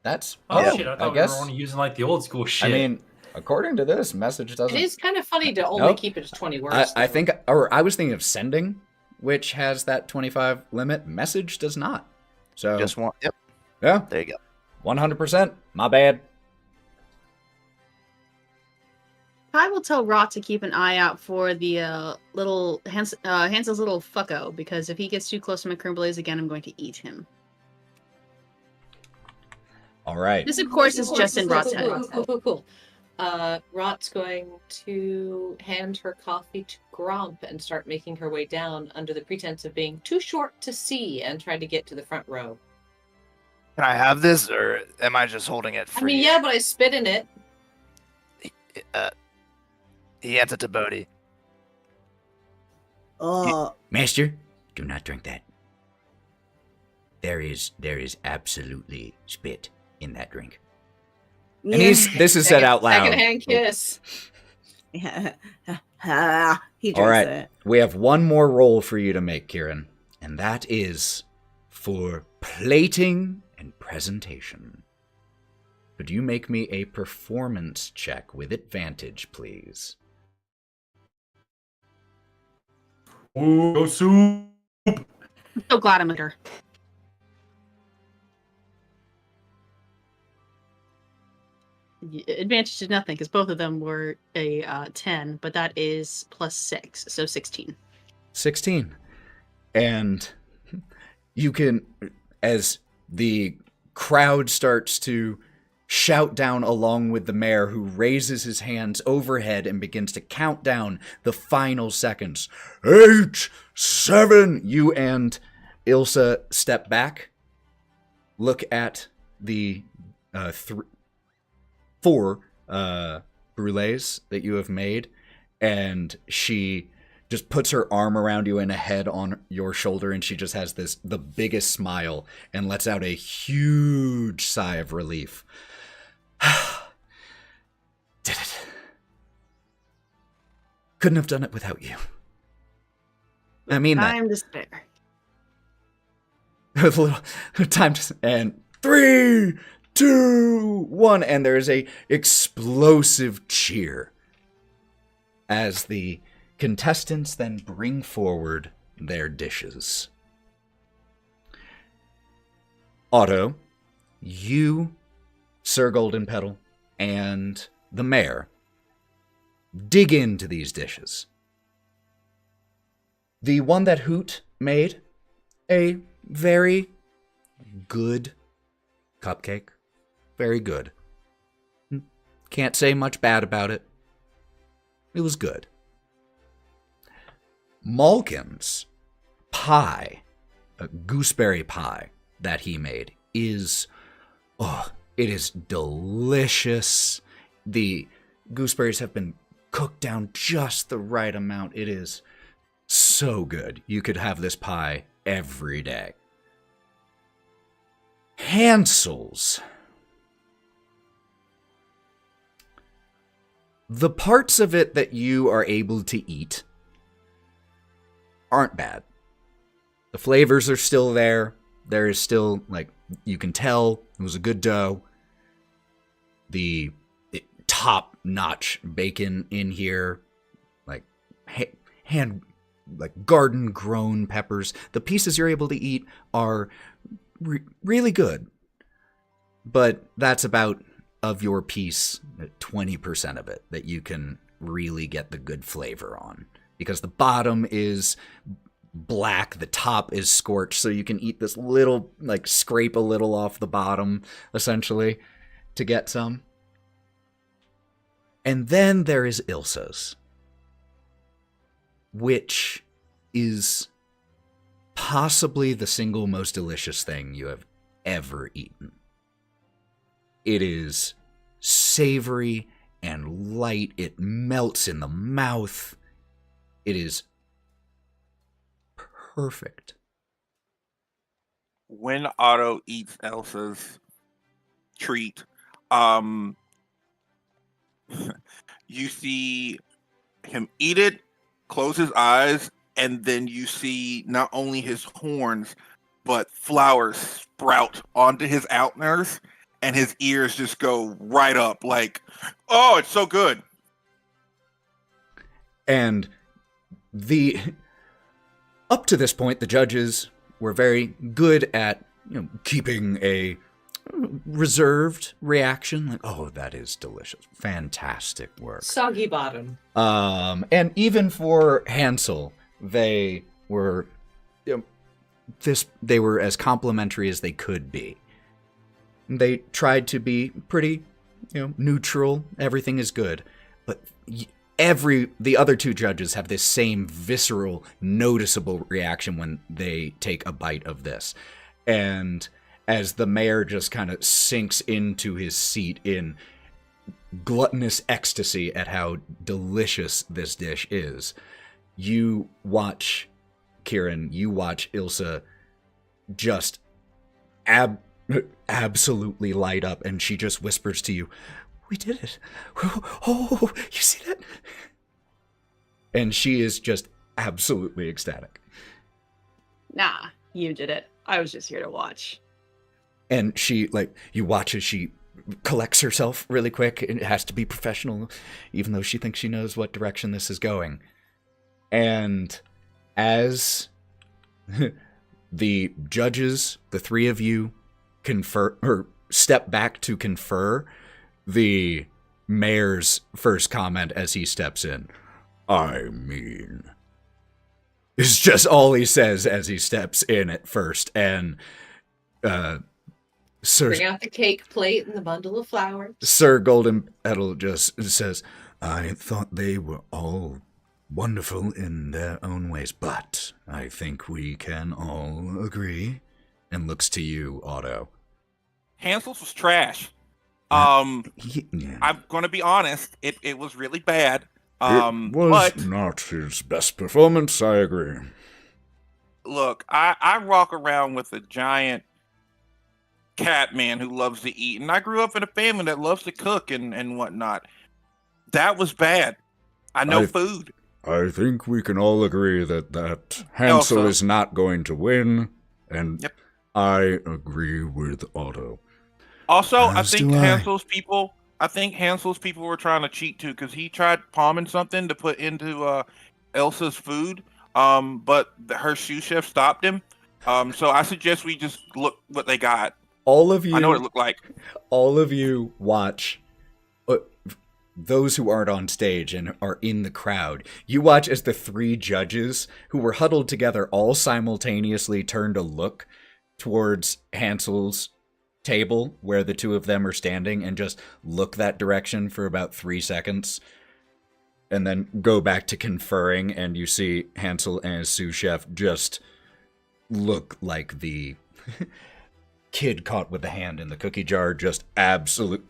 That's Oh Yeah. shit! I I thought guess. we were only using like the old school shit. I mean, according to this message, doesn't. It is kind of funny to only Nope. keep it to 20 words. I though. think, or I was thinking of sending, which has that 25 limit. Message does not. So Just one. Yep. yeah, There you go. 100%. My bad. I will tell Wraught to keep an eye out for the little Hansel's little fucko, because if he gets too close to my creme blaze again, I'm going to eat him. All right. This, of course, is just in Wraught's head. Cool. Wraught's going to hand her coffee to Gromp and start making her way down under the pretense of being too short to see and try to get to the front row. Can I have this, or am I just holding it I for mean, you? yeah, but I spit in it. He hands it to Bodie. Oh, Master, do not drink that. There is absolutely spit in that drink. And this is said out loud. Secondhand kiss. Yeah. He drinks All right. it. We have one more roll for you to make, Kieren, and that is for plating and presentation. Could you make me a performance check with advantage, please? Ooh, go soup. I'm so glad I'm with her. Advantage to nothing, because both of them were a 10, but that is plus 6, so 16. 16. And you can, as the crowd starts to shout down along with the mayor, who raises his hands overhead and begins to count down the final seconds. 8, 7. You and Ilsa step back, look at the 4 brulees that you have made, and she just puts her arm around you and a head on your shoulder, and she just has the biggest smile and lets out a huge sigh of relief. Did it. Couldn't have done it without you. I mean that. Time to spare. A little time to, and 3, 2, 1, and there is a explosive cheer as the contestants then bring forward their dishes. Otto, you, Sir Golden Petal, and the mayor dig into these dishes. The one that Hoot made, a very good cupcake. Very good. Can't say much bad about it. It was good. Malkin's pie, a gooseberry pie that he made, is, it is delicious. The gooseberries have been cooked down just the right amount. It is so good. You could have this pie every day. Hansel's. The parts of it that you are able to eat aren't bad. The flavors are still there. There is still, you can tell it was a good dough. The top-notch bacon in here, hand like garden grown peppers. The pieces you're able to eat are really good, but that's about of your piece 20% of it that you can really get the good flavor on, because the bottom is black, the top is scorched, so you can eat this little, like scrape a little off the bottom essentially to get some. And then there is Ilsa's, which is possibly the single most delicious thing you have ever eaten. It is savory and light. It melts in the mouth. It is perfect. When Otto eats Elsa's treat, you see him eat it, close his eyes, and then you see not only his horns, but flowers sprout onto his outners, and his ears just go right up like, oh, it's so good. And up to this point, the judges were very good at keeping a reserved reaction, like, oh, that is delicious, fantastic work, Soggy bottom. And even for Hansel, they were they were as complimentary as they could be. They tried to be pretty neutral, everything is good, but the other two judges have this same visceral, noticeable reaction when they take a bite of this. And as the mayor just kind of sinks into his seat in gluttonous ecstasy at how delicious this dish is, you watch, Kieren, you watch Ilsa just absolutely light up, and she just whispers to you, "We did it. Oh, you see that?" And she is just absolutely ecstatic. Nah, you did it. I was just here to watch. And she, you watch as she collects herself really quick, and it has to be professional, even though she thinks she knows what direction this is going. And as the judges, the three of you, step back to confer, the mayor's first comment as he steps in, "I mean," is just all he says as he steps in at first. And bring out the cake plate and the bundle of flowers. Sir Golden Petal just says, "I thought they were all wonderful in their own ways, but I think we can all agree," and looks to you, Otto. Hansel's was trash. Yeah. I'm going to be honest. It was really bad. It was not his best performance, I agree. Look, I walk around with a giant cat man who loves to eat, and I grew up in a family that loves to cook and whatnot. That was bad. I know food. I think we can all agree that Hansel is not going to win, and yep. I agree with Otto. Also, I think Hansel's people were trying to cheat too, because he tried palming something to put into Elsa's food, but her sous chef stopped him. So I suggest we just look what they got. All of you, I know what it looked like. All of you watch. Those who aren't on stage and are in the crowd, you watch as the three judges who were huddled together all simultaneously turn to look towards Hansel's table where the two of them are standing and just look that direction for about 3 seconds and then go back to conferring, and you see Hansel and his sous chef just look like the kid caught with the hand in the cookie jar, just absolute.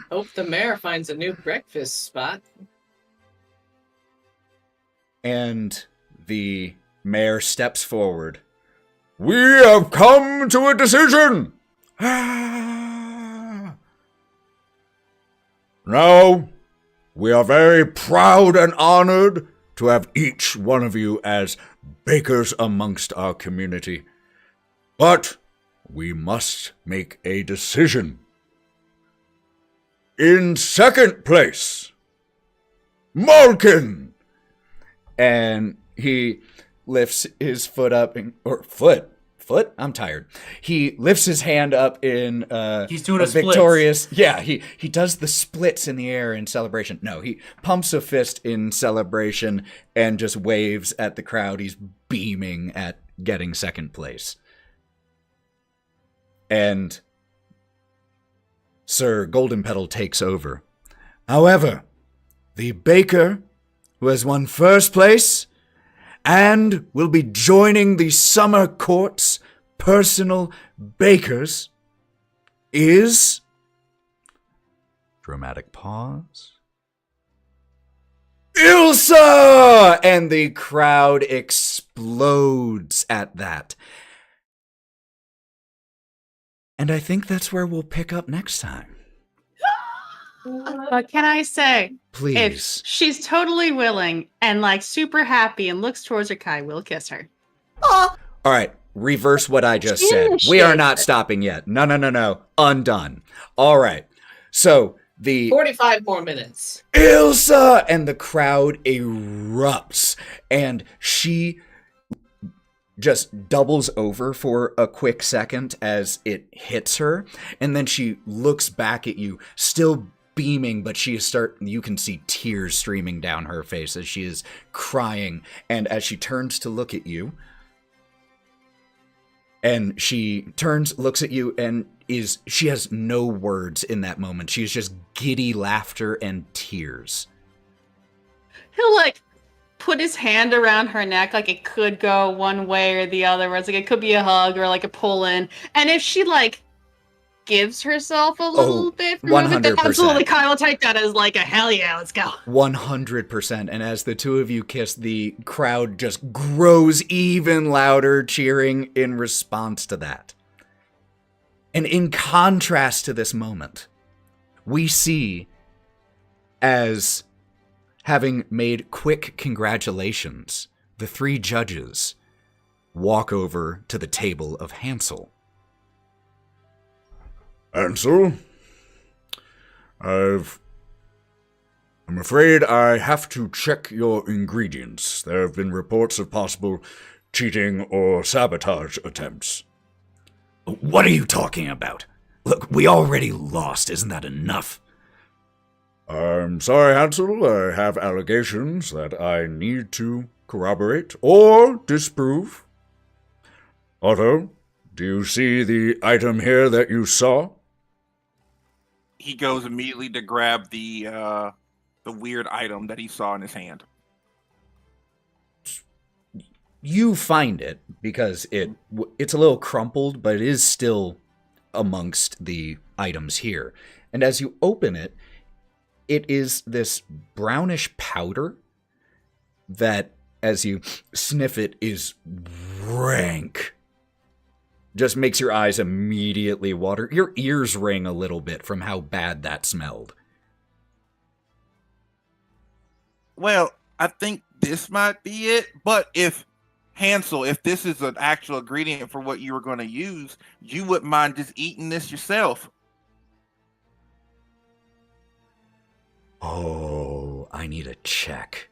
Hope the mayor finds a new breakfast spot. And the mayor steps forward. "We have come to a decision! Now, we are very proud and honored to have each one of you as bakers amongst our community. But we must make a decision. In second place, Malkin!" And He lifts his foot up, foot? I'm tired. He lifts his hand up in he's doing a victorious. Splits. Yeah, he does the splits in the air in celebration. No, he pumps a fist in celebration and just waves at the crowd. He's beaming at getting second place. And Sir Golden Petal takes over. However, the baker who has won first place and will be joining the Summer Court's personal bakers is... Dramatic pause. Ilsa! And the crowd explodes at that. And I think that's where we'll pick up next time. What can I say? Please. If she's totally willing and like super happy and looks towards her Kai, we'll kiss her. Oh, All right, reverse what I just said. We are not stopping yet. No. Undone. All right. So the 45 more minutes. Ilsa! And the crowd erupts. And she just doubles over for a quick second as it hits her. And then she looks back at you, still beaming, but you can see tears streaming down her face as she is crying. And as she turns to look at you, and she turns, looks at you, and she has no words in that moment. She's just giddy laughter and tears. He'll like put his hand around her neck, like it could go one way or the other, where it's like it could be a hug or like a pull in. And if she like gives herself a little bit, 100%. Absolutely, Kyle will take that as like a hell yeah, let's go. 100%. And as the two of you kiss, the crowd just grows even louder, cheering in response to that. And in contrast to this moment, we see, as having made quick congratulations, the three judges walk over to the table of Hansel. Hansel, I'm afraid I have to check your ingredients. There have been reports of possible cheating or sabotage attempts. What are you talking about? Look, we already lost. Isn't that enough? I'm sorry, Hansel. I have allegations that I need to corroborate or disprove. Otto, do you see the item here that you saw? He goes immediately to grab the weird item that he saw in his hand. You find it because it's a little crumpled, but it is still amongst the items here. And as you open it, it is this brownish powder that, as you sniff it, is rank. Just makes your eyes immediately water. Your ears ring a little bit from how bad that smelled. Well, I think this might be it, but if this is an actual ingredient for what you were going to use, you wouldn't mind just eating this yourself. Oh, I need a check.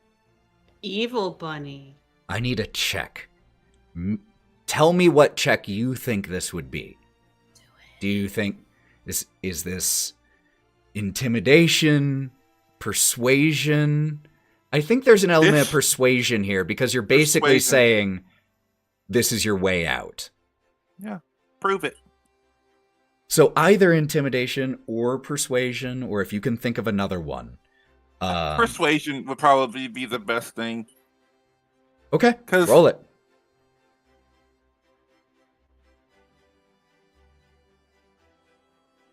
Evil bunny. I need a check. Tell me what check you think this would be. Do you think this is intimidation, persuasion? I think there's an element of persuasion here because you're basically saying this is your way out. Yeah, prove it. So either intimidation or persuasion, or if you can think of another one. Persuasion would probably be the best thing. Okay, roll it.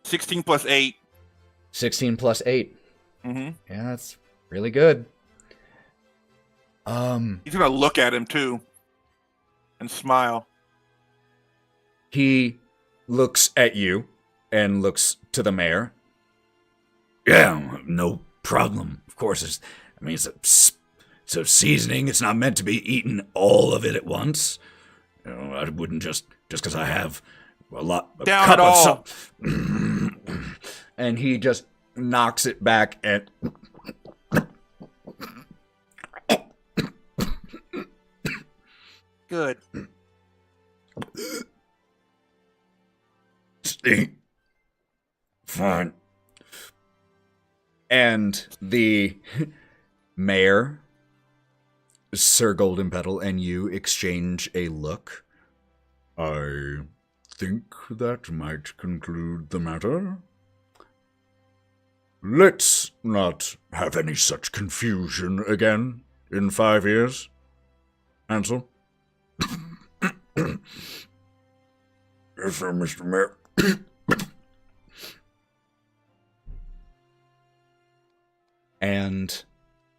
16 plus 8. 16 plus 8. Mm-hmm. Yeah, that's really good. He's gonna look at him too and smile. He looks at you and looks to the mayor. Yeah, no problem. Of course, it's a seasoning. It's not meant to be eaten all of it at once. You know, I wouldn't just because I have a cup of salt. And he just knocks it back and Good. Stay. Fine. And the mayor, Sir Golden Petal, and you exchange a look. I think that might conclude the matter. Let's not have any such confusion again in 5 years. Ansel? Yes, sir, Mr. Mayor. And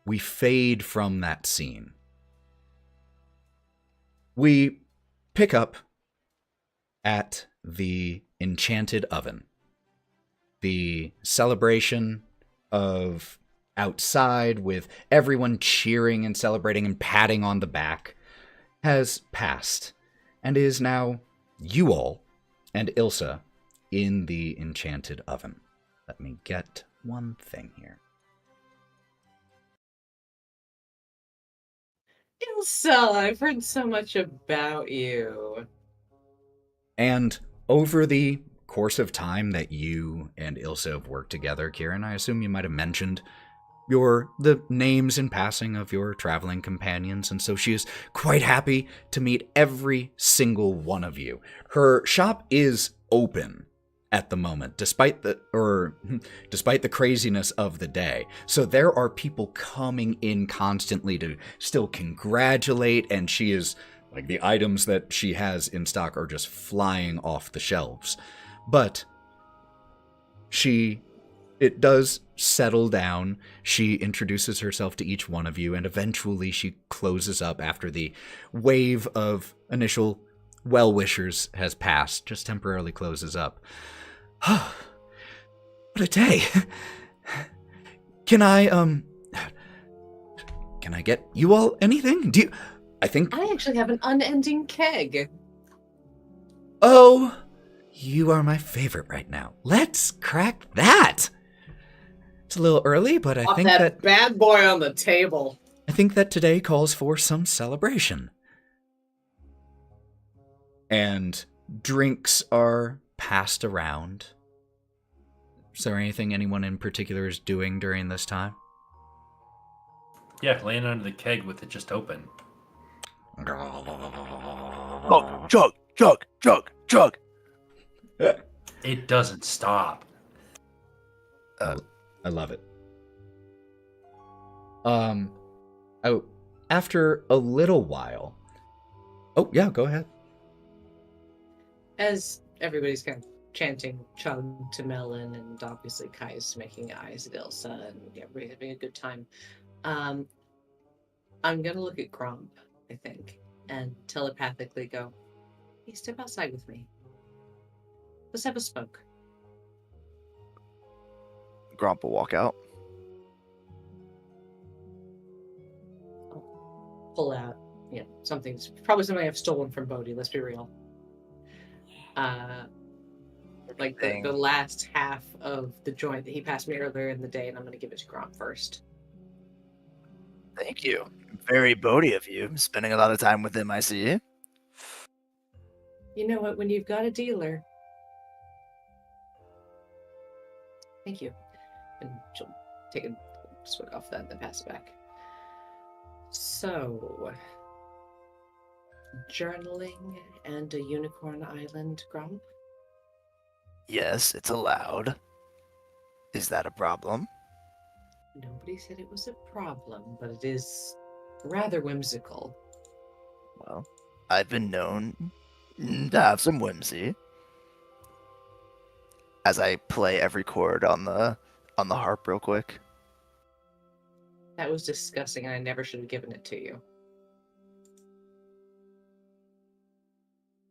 we fade from that scene. We pick up at the Enchanted Oven. The celebration of outside with everyone cheering and celebrating and patting on the back has passed and is now you all and Ilsa in the Enchanted Oven. Let me get one thing here. Ilsa, I've heard so much about you. And over the course of time that you and Ilsa have worked together, Kieren, I assume you might have mentioned the names in passing of your traveling companions, and so she is quite happy to meet every single one of you. Her shop is open at the moment, despite the craziness of the day. So there are people coming in constantly to still congratulate, and she is like, the items that she has in stock are just flying off the shelves. But it does settle down. She introduces herself to each one of you, and eventually she closes up after the wave of initial well-wishers has passed, just temporarily closes up. What a day. Can I get you all anything? I actually have an unending keg. Oh, you are my favorite right now. Let's crack that. It's a little early, but I think that bad boy on the table. I think that today calls for some celebration. And drinks are passed around. Is there anything anyone in particular is doing during this time? Yeah, laying under the keg with it just open. Oh, chug. It doesn't stop. I love it. After a little while. Oh, yeah, go ahead. As everybody's kind of chanting chug to Melon, and obviously Kai's making eyes at Ilsa, and everybody's having a good time. I'm gonna look at Gromp, I think, and telepathically go, hey, step outside with me. Let's have a smoke. Gromp will walk out. I'll pull out, something's probably something I've stolen from Bodie, let's be real. Like the last half of the joint that he passed me earlier in the day, and I'm going to give it to Gromp first. Thank you. Very Bodie of you. Spending a lot of time with him, I see. You know what? When you've got a dealer. Thank you. And she'll take a swig off that and then pass it back. So, journaling and a unicorn island, Gromp? Yes, it's allowed. Is that a problem? Nobody said it was a problem, but it is rather whimsical. Well, I've been known to have some whimsy. As I play every chord on the harp real quick. That was disgusting, and I never should have given it to you.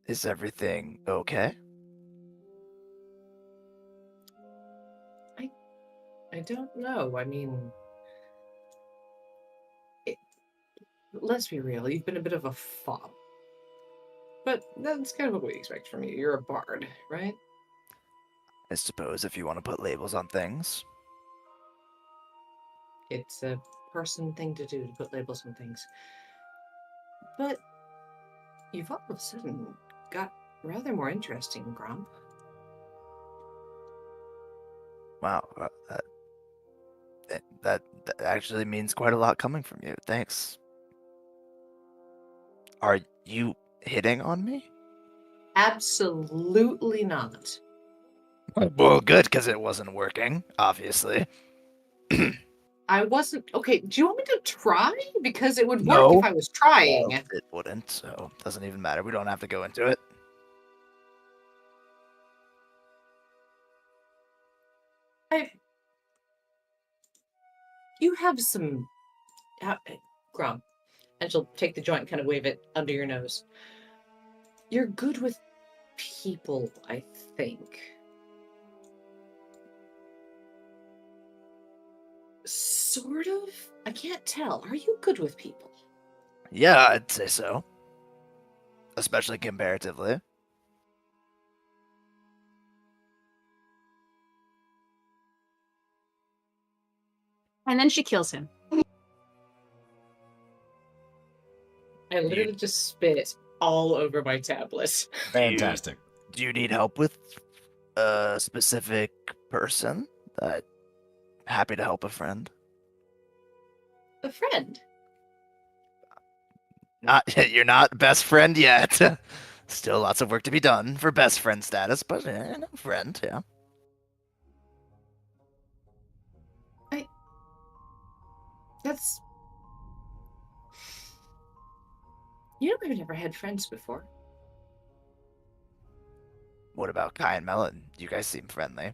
Is everything okay? I don't know. I mean, let's be real. You've been a bit of a fop. But that's kind of what we expect from you. You're a bard, right? I suppose if you want to put labels on things. It's a person thing to do, to put labels on things. But You've all of a sudden got rather more interesting, Gromp. Wow, that actually means quite a lot coming from you. Thanks. Are you hitting on me? Absolutely not. Well, good, because it wasn't working, obviously. I wasn't. Okay, do you want me to try? Because it would work No. if I was trying. Well, it wouldn't, so it doesn't even matter. We don't have to go into it. You have some. Gromp. And she'll take the joint and kind of wave it under your nose. You're good with people, I think. Sort of? I can't tell. Are you good with people? Yeah, I'd say so. Especially comparatively. And then she kills him. I literally just spit all over my tablet. Fantastic. Do you need help with a specific person? Happy to help a friend. A friend? You're not best friend yet. Still lots of work to be done for best friend status, but friend, yeah. That's... You know, I've never had friends before. What about Kai and Melon? You guys seem friendly.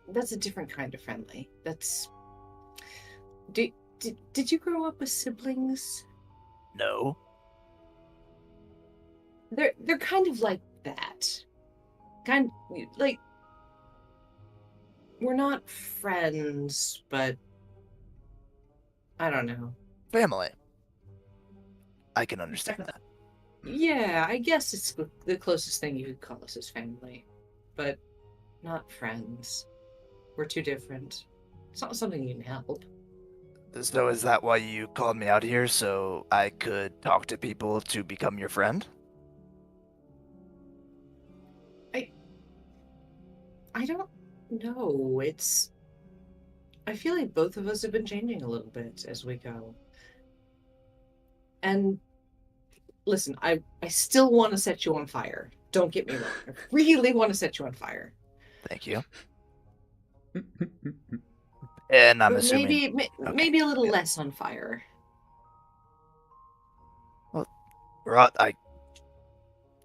That's a different kind of friendly. That's... Did you grow up with siblings? No. They're kind of like that. Kind like... We're not friends, but... I don't know. Family. I can understand that. Yeah, I guess it's the closest thing you could call us is family. But not friends. We're too different. It's not something you can help. So is that why you called me out here, so I could talk to people to become your friend? I don't know. It's... I feel like both of us have been changing a little bit as we go. And listen, I still want to set you on fire. Don't get me wrong. I really want to set you on fire. Thank you. And I'm But assuming... maybe a little less on fire. Well, Wraught, I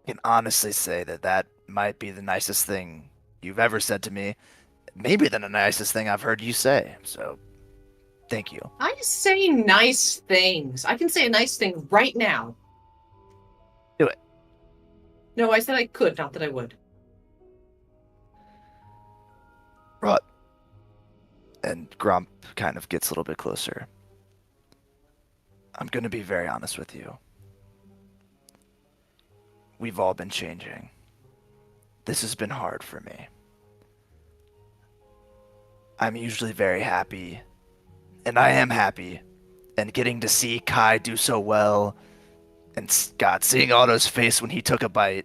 can honestly say that might be the nicest thing you've ever said to me. Maybe the nicest thing I've heard you say. So, thank you. I say nice things. I can say a nice thing right now. Do it. No, I said I could, not that I would. Wraught. And Gromp kind of gets a little bit closer. I'm going to be very honest with you. We've all been changing. This has been hard for me. I'm usually very happy, and I am happy, and getting to see Kai do so well, and God, seeing Otto's face when he took a bite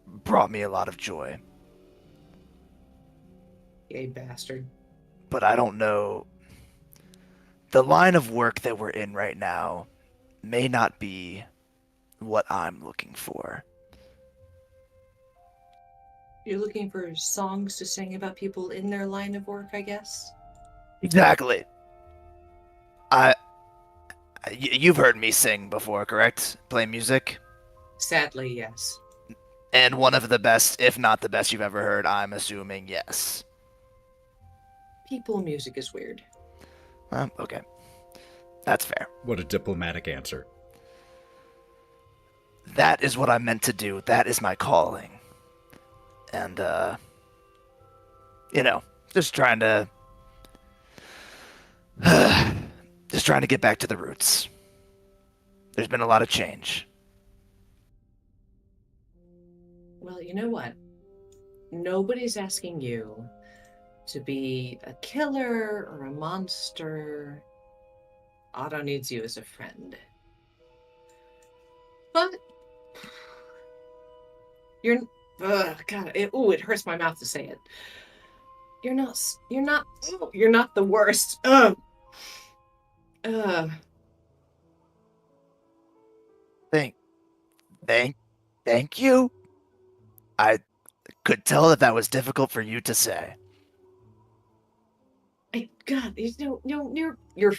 brought me a lot of joy. Gay bastard. But I don't know. The line of work that we're in right now may not be what I'm looking for. You're looking for songs to sing about people in their line of work, I guess? Exactly. You've heard me sing before, correct? Play music? Sadly, yes. And one of the best, if not the best you've ever heard, I'm assuming yes. People music is weird. Okay. That's fair. What a diplomatic answer. That is what I'm meant to do. That is my calling. And, just trying to get back to the roots. There's been a lot of change. Well, you know what? Nobody's asking you to be a killer or a monster. Otto needs you as a friend. But you're God, it hurts my mouth to say it. You're not the worst. Thank you. I could tell that was difficult for you to say. God, you're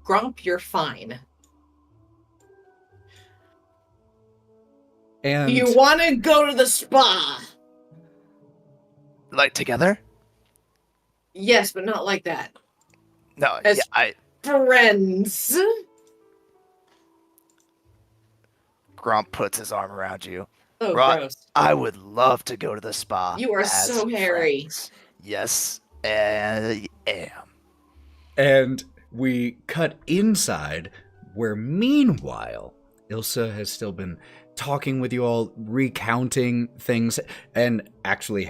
Gromp, you're fine. And You want to go to the spa? Like together? Yes, but not like that. No, As yeah, friends. Gromp puts his arm around you. Oh, Wraught, gross. I would love to go to the spa. You are as so hairy. friends. Yes, I am. And we cut inside, where meanwhile, Ilsa has still been talking with you all, recounting things, and actually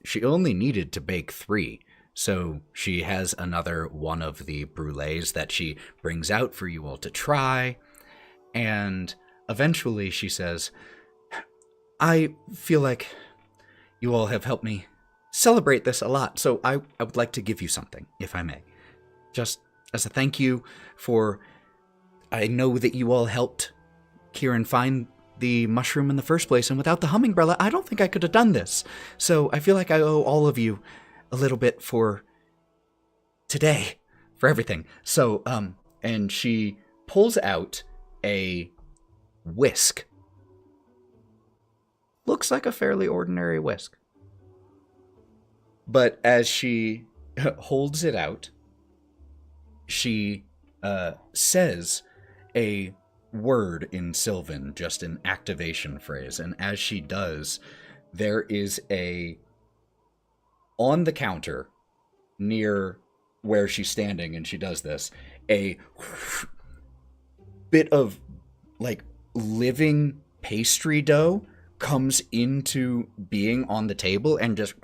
she only needed to bake 3. So she has another one of the brulees that she brings out for you all to try. And eventually she says, I feel like you all have helped me celebrate this a lot, so I would like to give you something, if I may. Just as a thank you for... I know that you all helped Kieren find the mushroom in the first place, and without the hummingbella, I don't think I could have done this. So I feel like I owe all of you a little bit for today, for everything. So, and she pulls out a whisk. Looks like a fairly ordinary whisk. But as she holds it out, she says a word in Sylvan, just an activation phrase. And as she does, there is on the counter near where she's standing, and she does this, a bit of like living pastry dough comes into being on the table and just...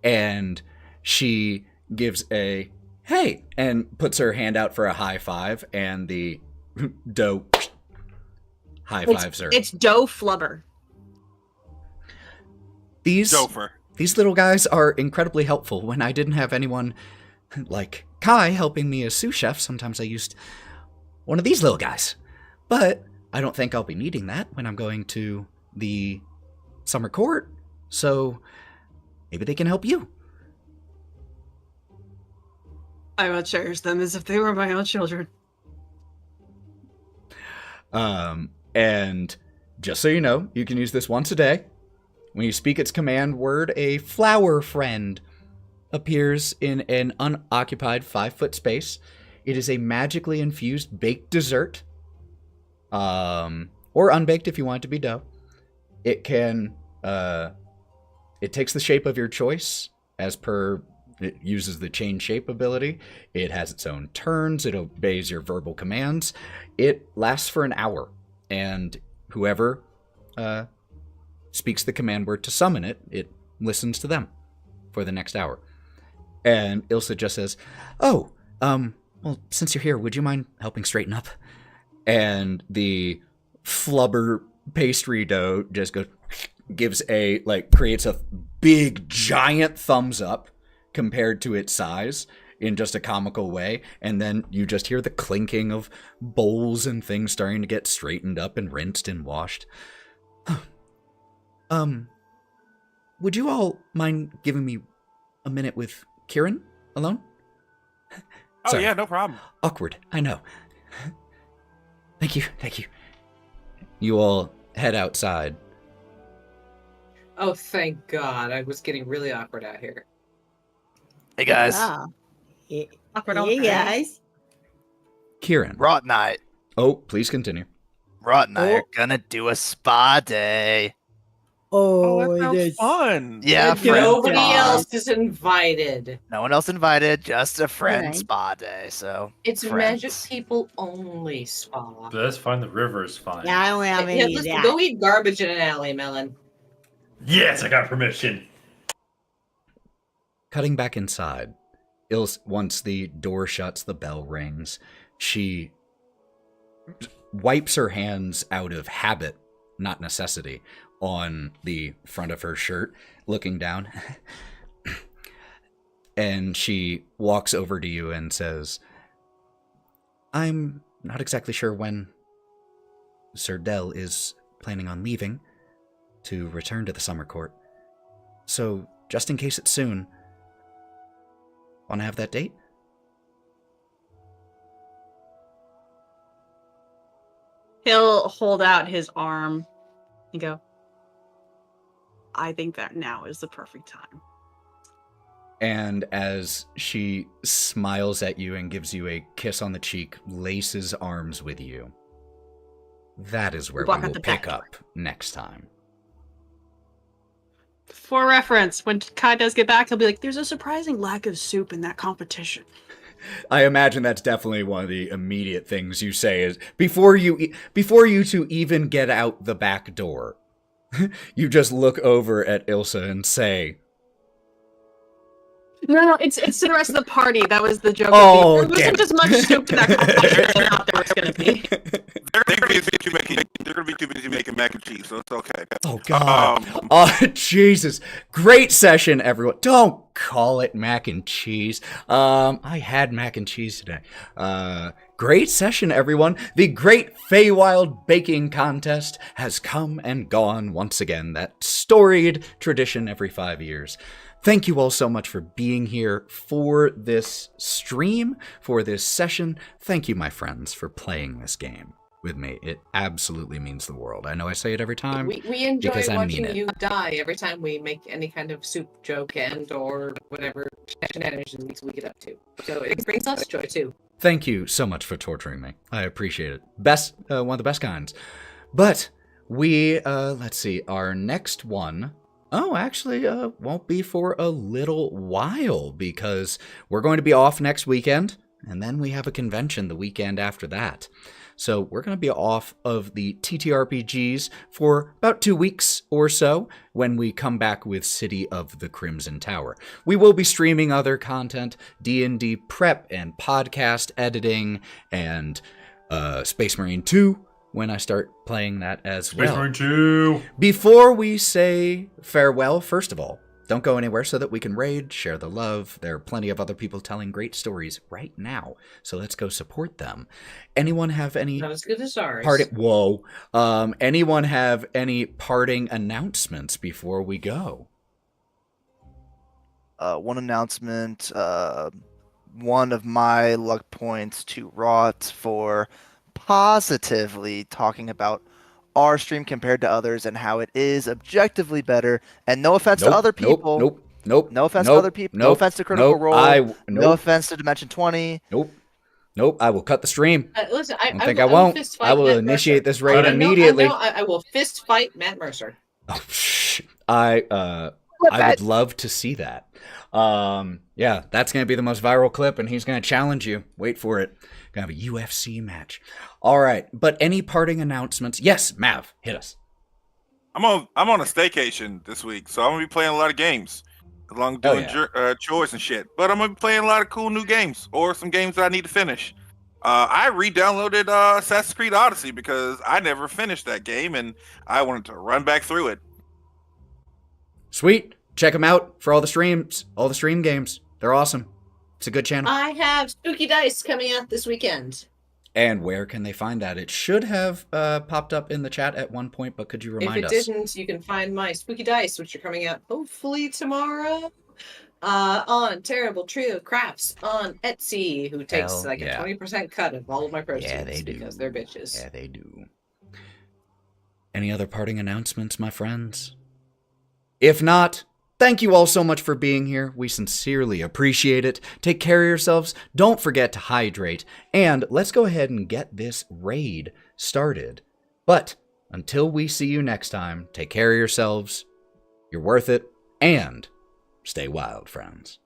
And she gives a hey and puts her hand out for a high five, and the dough high fives her. It's dough flubber. These little guys are incredibly helpful. When I didn't have anyone like Kai helping me as sous chef, sometimes I used one of these little guys. But I don't think I'll be needing that when I'm going to the summer court. So maybe they can help you. I will cherish them as if they were my own children. And just so you know, you can use this once a day. When you speak its command word, a flower friend appears in an unoccupied 5-foot space. It is a magically infused baked dessert. Or unbaked if you want it to be dough. It can, it takes the shape of your choice as per, it uses the change shape ability. It has its own turns. It obeys your verbal commands. It lasts for an hour, and whoever speaks the command word to summon it, it listens to them for the next hour. And Ilsa just says, oh, well, since you're here, would you mind helping straighten up? And the flubber pastry dough just gives creates a big, giant thumbs up compared to its size in just a comical way. And then you just hear the clinking of bowls and things starting to get straightened up and rinsed and washed. Would you all mind giving me a minute with Kieren alone? Oh, Sorry. yeah, no problem. Awkward, I know. Thank you. You all head outside. Oh, thank God. I was getting really awkward out here. Hey, guys. Wow. Awkward Hey, guys. Kieren. Wraught and I. Oh, please continue. Wraught and I are gonna do a spa day. Oh, that sounds fun. Yeah, Good friend Nobody spa. else is invited. No one else invited, just a friend Alright. spa day, so. It's friends. magic people only spa. But that's fine. The river is fine. Yeah, I don't have Yeah, any of let's that. go eat garbage in an alley, Melon. Yes, I got permission. Cutting back inside, once the door shuts, the bell rings, she wipes her hands out of habit, not necessity, on the front of her shirt, looking down. And she walks over to you and says, I'm not exactly sure when Sir Del is planning on leaving to return to the Summer Court. So, just in case it's soon, want to have that date? He'll hold out his arm and go, I think that now is the perfect time. And as she smiles at you and gives you a kiss on the cheek, laces arms with you, that is where we will pick up next time. For reference, when Kai does get back, he'll be like, there's a surprising lack of soup in that competition. I imagine that's definitely one of the immediate things you say is, before you two even get out the back door, you just look over at Ilsa and say, No, it's to the rest of the party. That was the joke. Oh, there wasn't as much soup in that competition as I thought there was going to be. They're going to be too busy making mac and cheese, so it's okay. Oh, God. Oh, Jesus. Great session, everyone. Don't call it mac and cheese. I had mac and cheese today. Great session, everyone. The Great Feywild Baking Contest has come and gone once again. That storied tradition every 5 years. Thank you all so much for being here for this stream, for this session. Thank you, my friends, for playing this game with me. It absolutely means the world. I know I say it every time. We enjoy because I mean watching it. you die every time we make any kind of soup joke and or whatever shenanigans we get up to. So it brings us joy too. Thank you so much for torturing me. I appreciate it. One of the best kinds. But we, let's see, our next one... Oh, actually, won't be for a little while because we're going to be off next weekend, and then we have a convention the weekend after that. So we're going to be off of the TTRPGs for about 2 weeks or so when we come back with City of the Crimson Tower. We will be streaming other content, D&D prep and podcast editing, and Space Marine 2. When I start playing that as well. Space Marine 2. Before we say farewell, first of all, don't go anywhere so that we can raid, share the love. There are plenty of other people telling great stories right now, so let's go support them. Anyone have any... Not as good as ours. Anyone have any parting announcements before we go? One announcement. One of my luck points to Wraught for... positively talking about our stream compared to others and how it is objectively better. And no offense to other people. Nope. No offense to other people. No offense to Critical Role. No offense to Dimension 20. Nope. I will cut the stream. Listen, I don't think I won't. I will initiate this raid immediately. I will fist fight Matt Mercer. Oh, I would love to see that. Yeah, that's going to be the most viral clip, and he's going to challenge you. Wait for it. Going to have a UFC match. All right, but any parting announcements? Yes, Mav, hit us. I'm on a staycation this week, so I'm going to be playing a lot of games. Along doing chores and shit. But I'm going to be playing a lot of cool new games, or some games that I need to finish. I re-downloaded Assassin's Creed Odyssey because I never finished that game, and I wanted to run back through it. Sweet. Check them out for all the streams, all the stream games. They're awesome. It's a good channel. I have Spooky Dice coming out this weekend. And where can they find that? It should have popped up in the chat at one point, but could you remind us? If it didn't, you can find my Spooky Dice, which are coming out hopefully tomorrow, on Terrible Trio Crafts on Etsy, who takes a 20% cut of all of my proceeds. Yeah, they do. Because they're bitches. Yeah, they do. Any other parting announcements, my friends? If not... Thank you all so much for being here. We sincerely appreciate it. Take care of yourselves. Don't forget to hydrate. And let's go ahead and get this raid started. But until we see you next time, take care of yourselves. You're worth it. And stay wild, friends.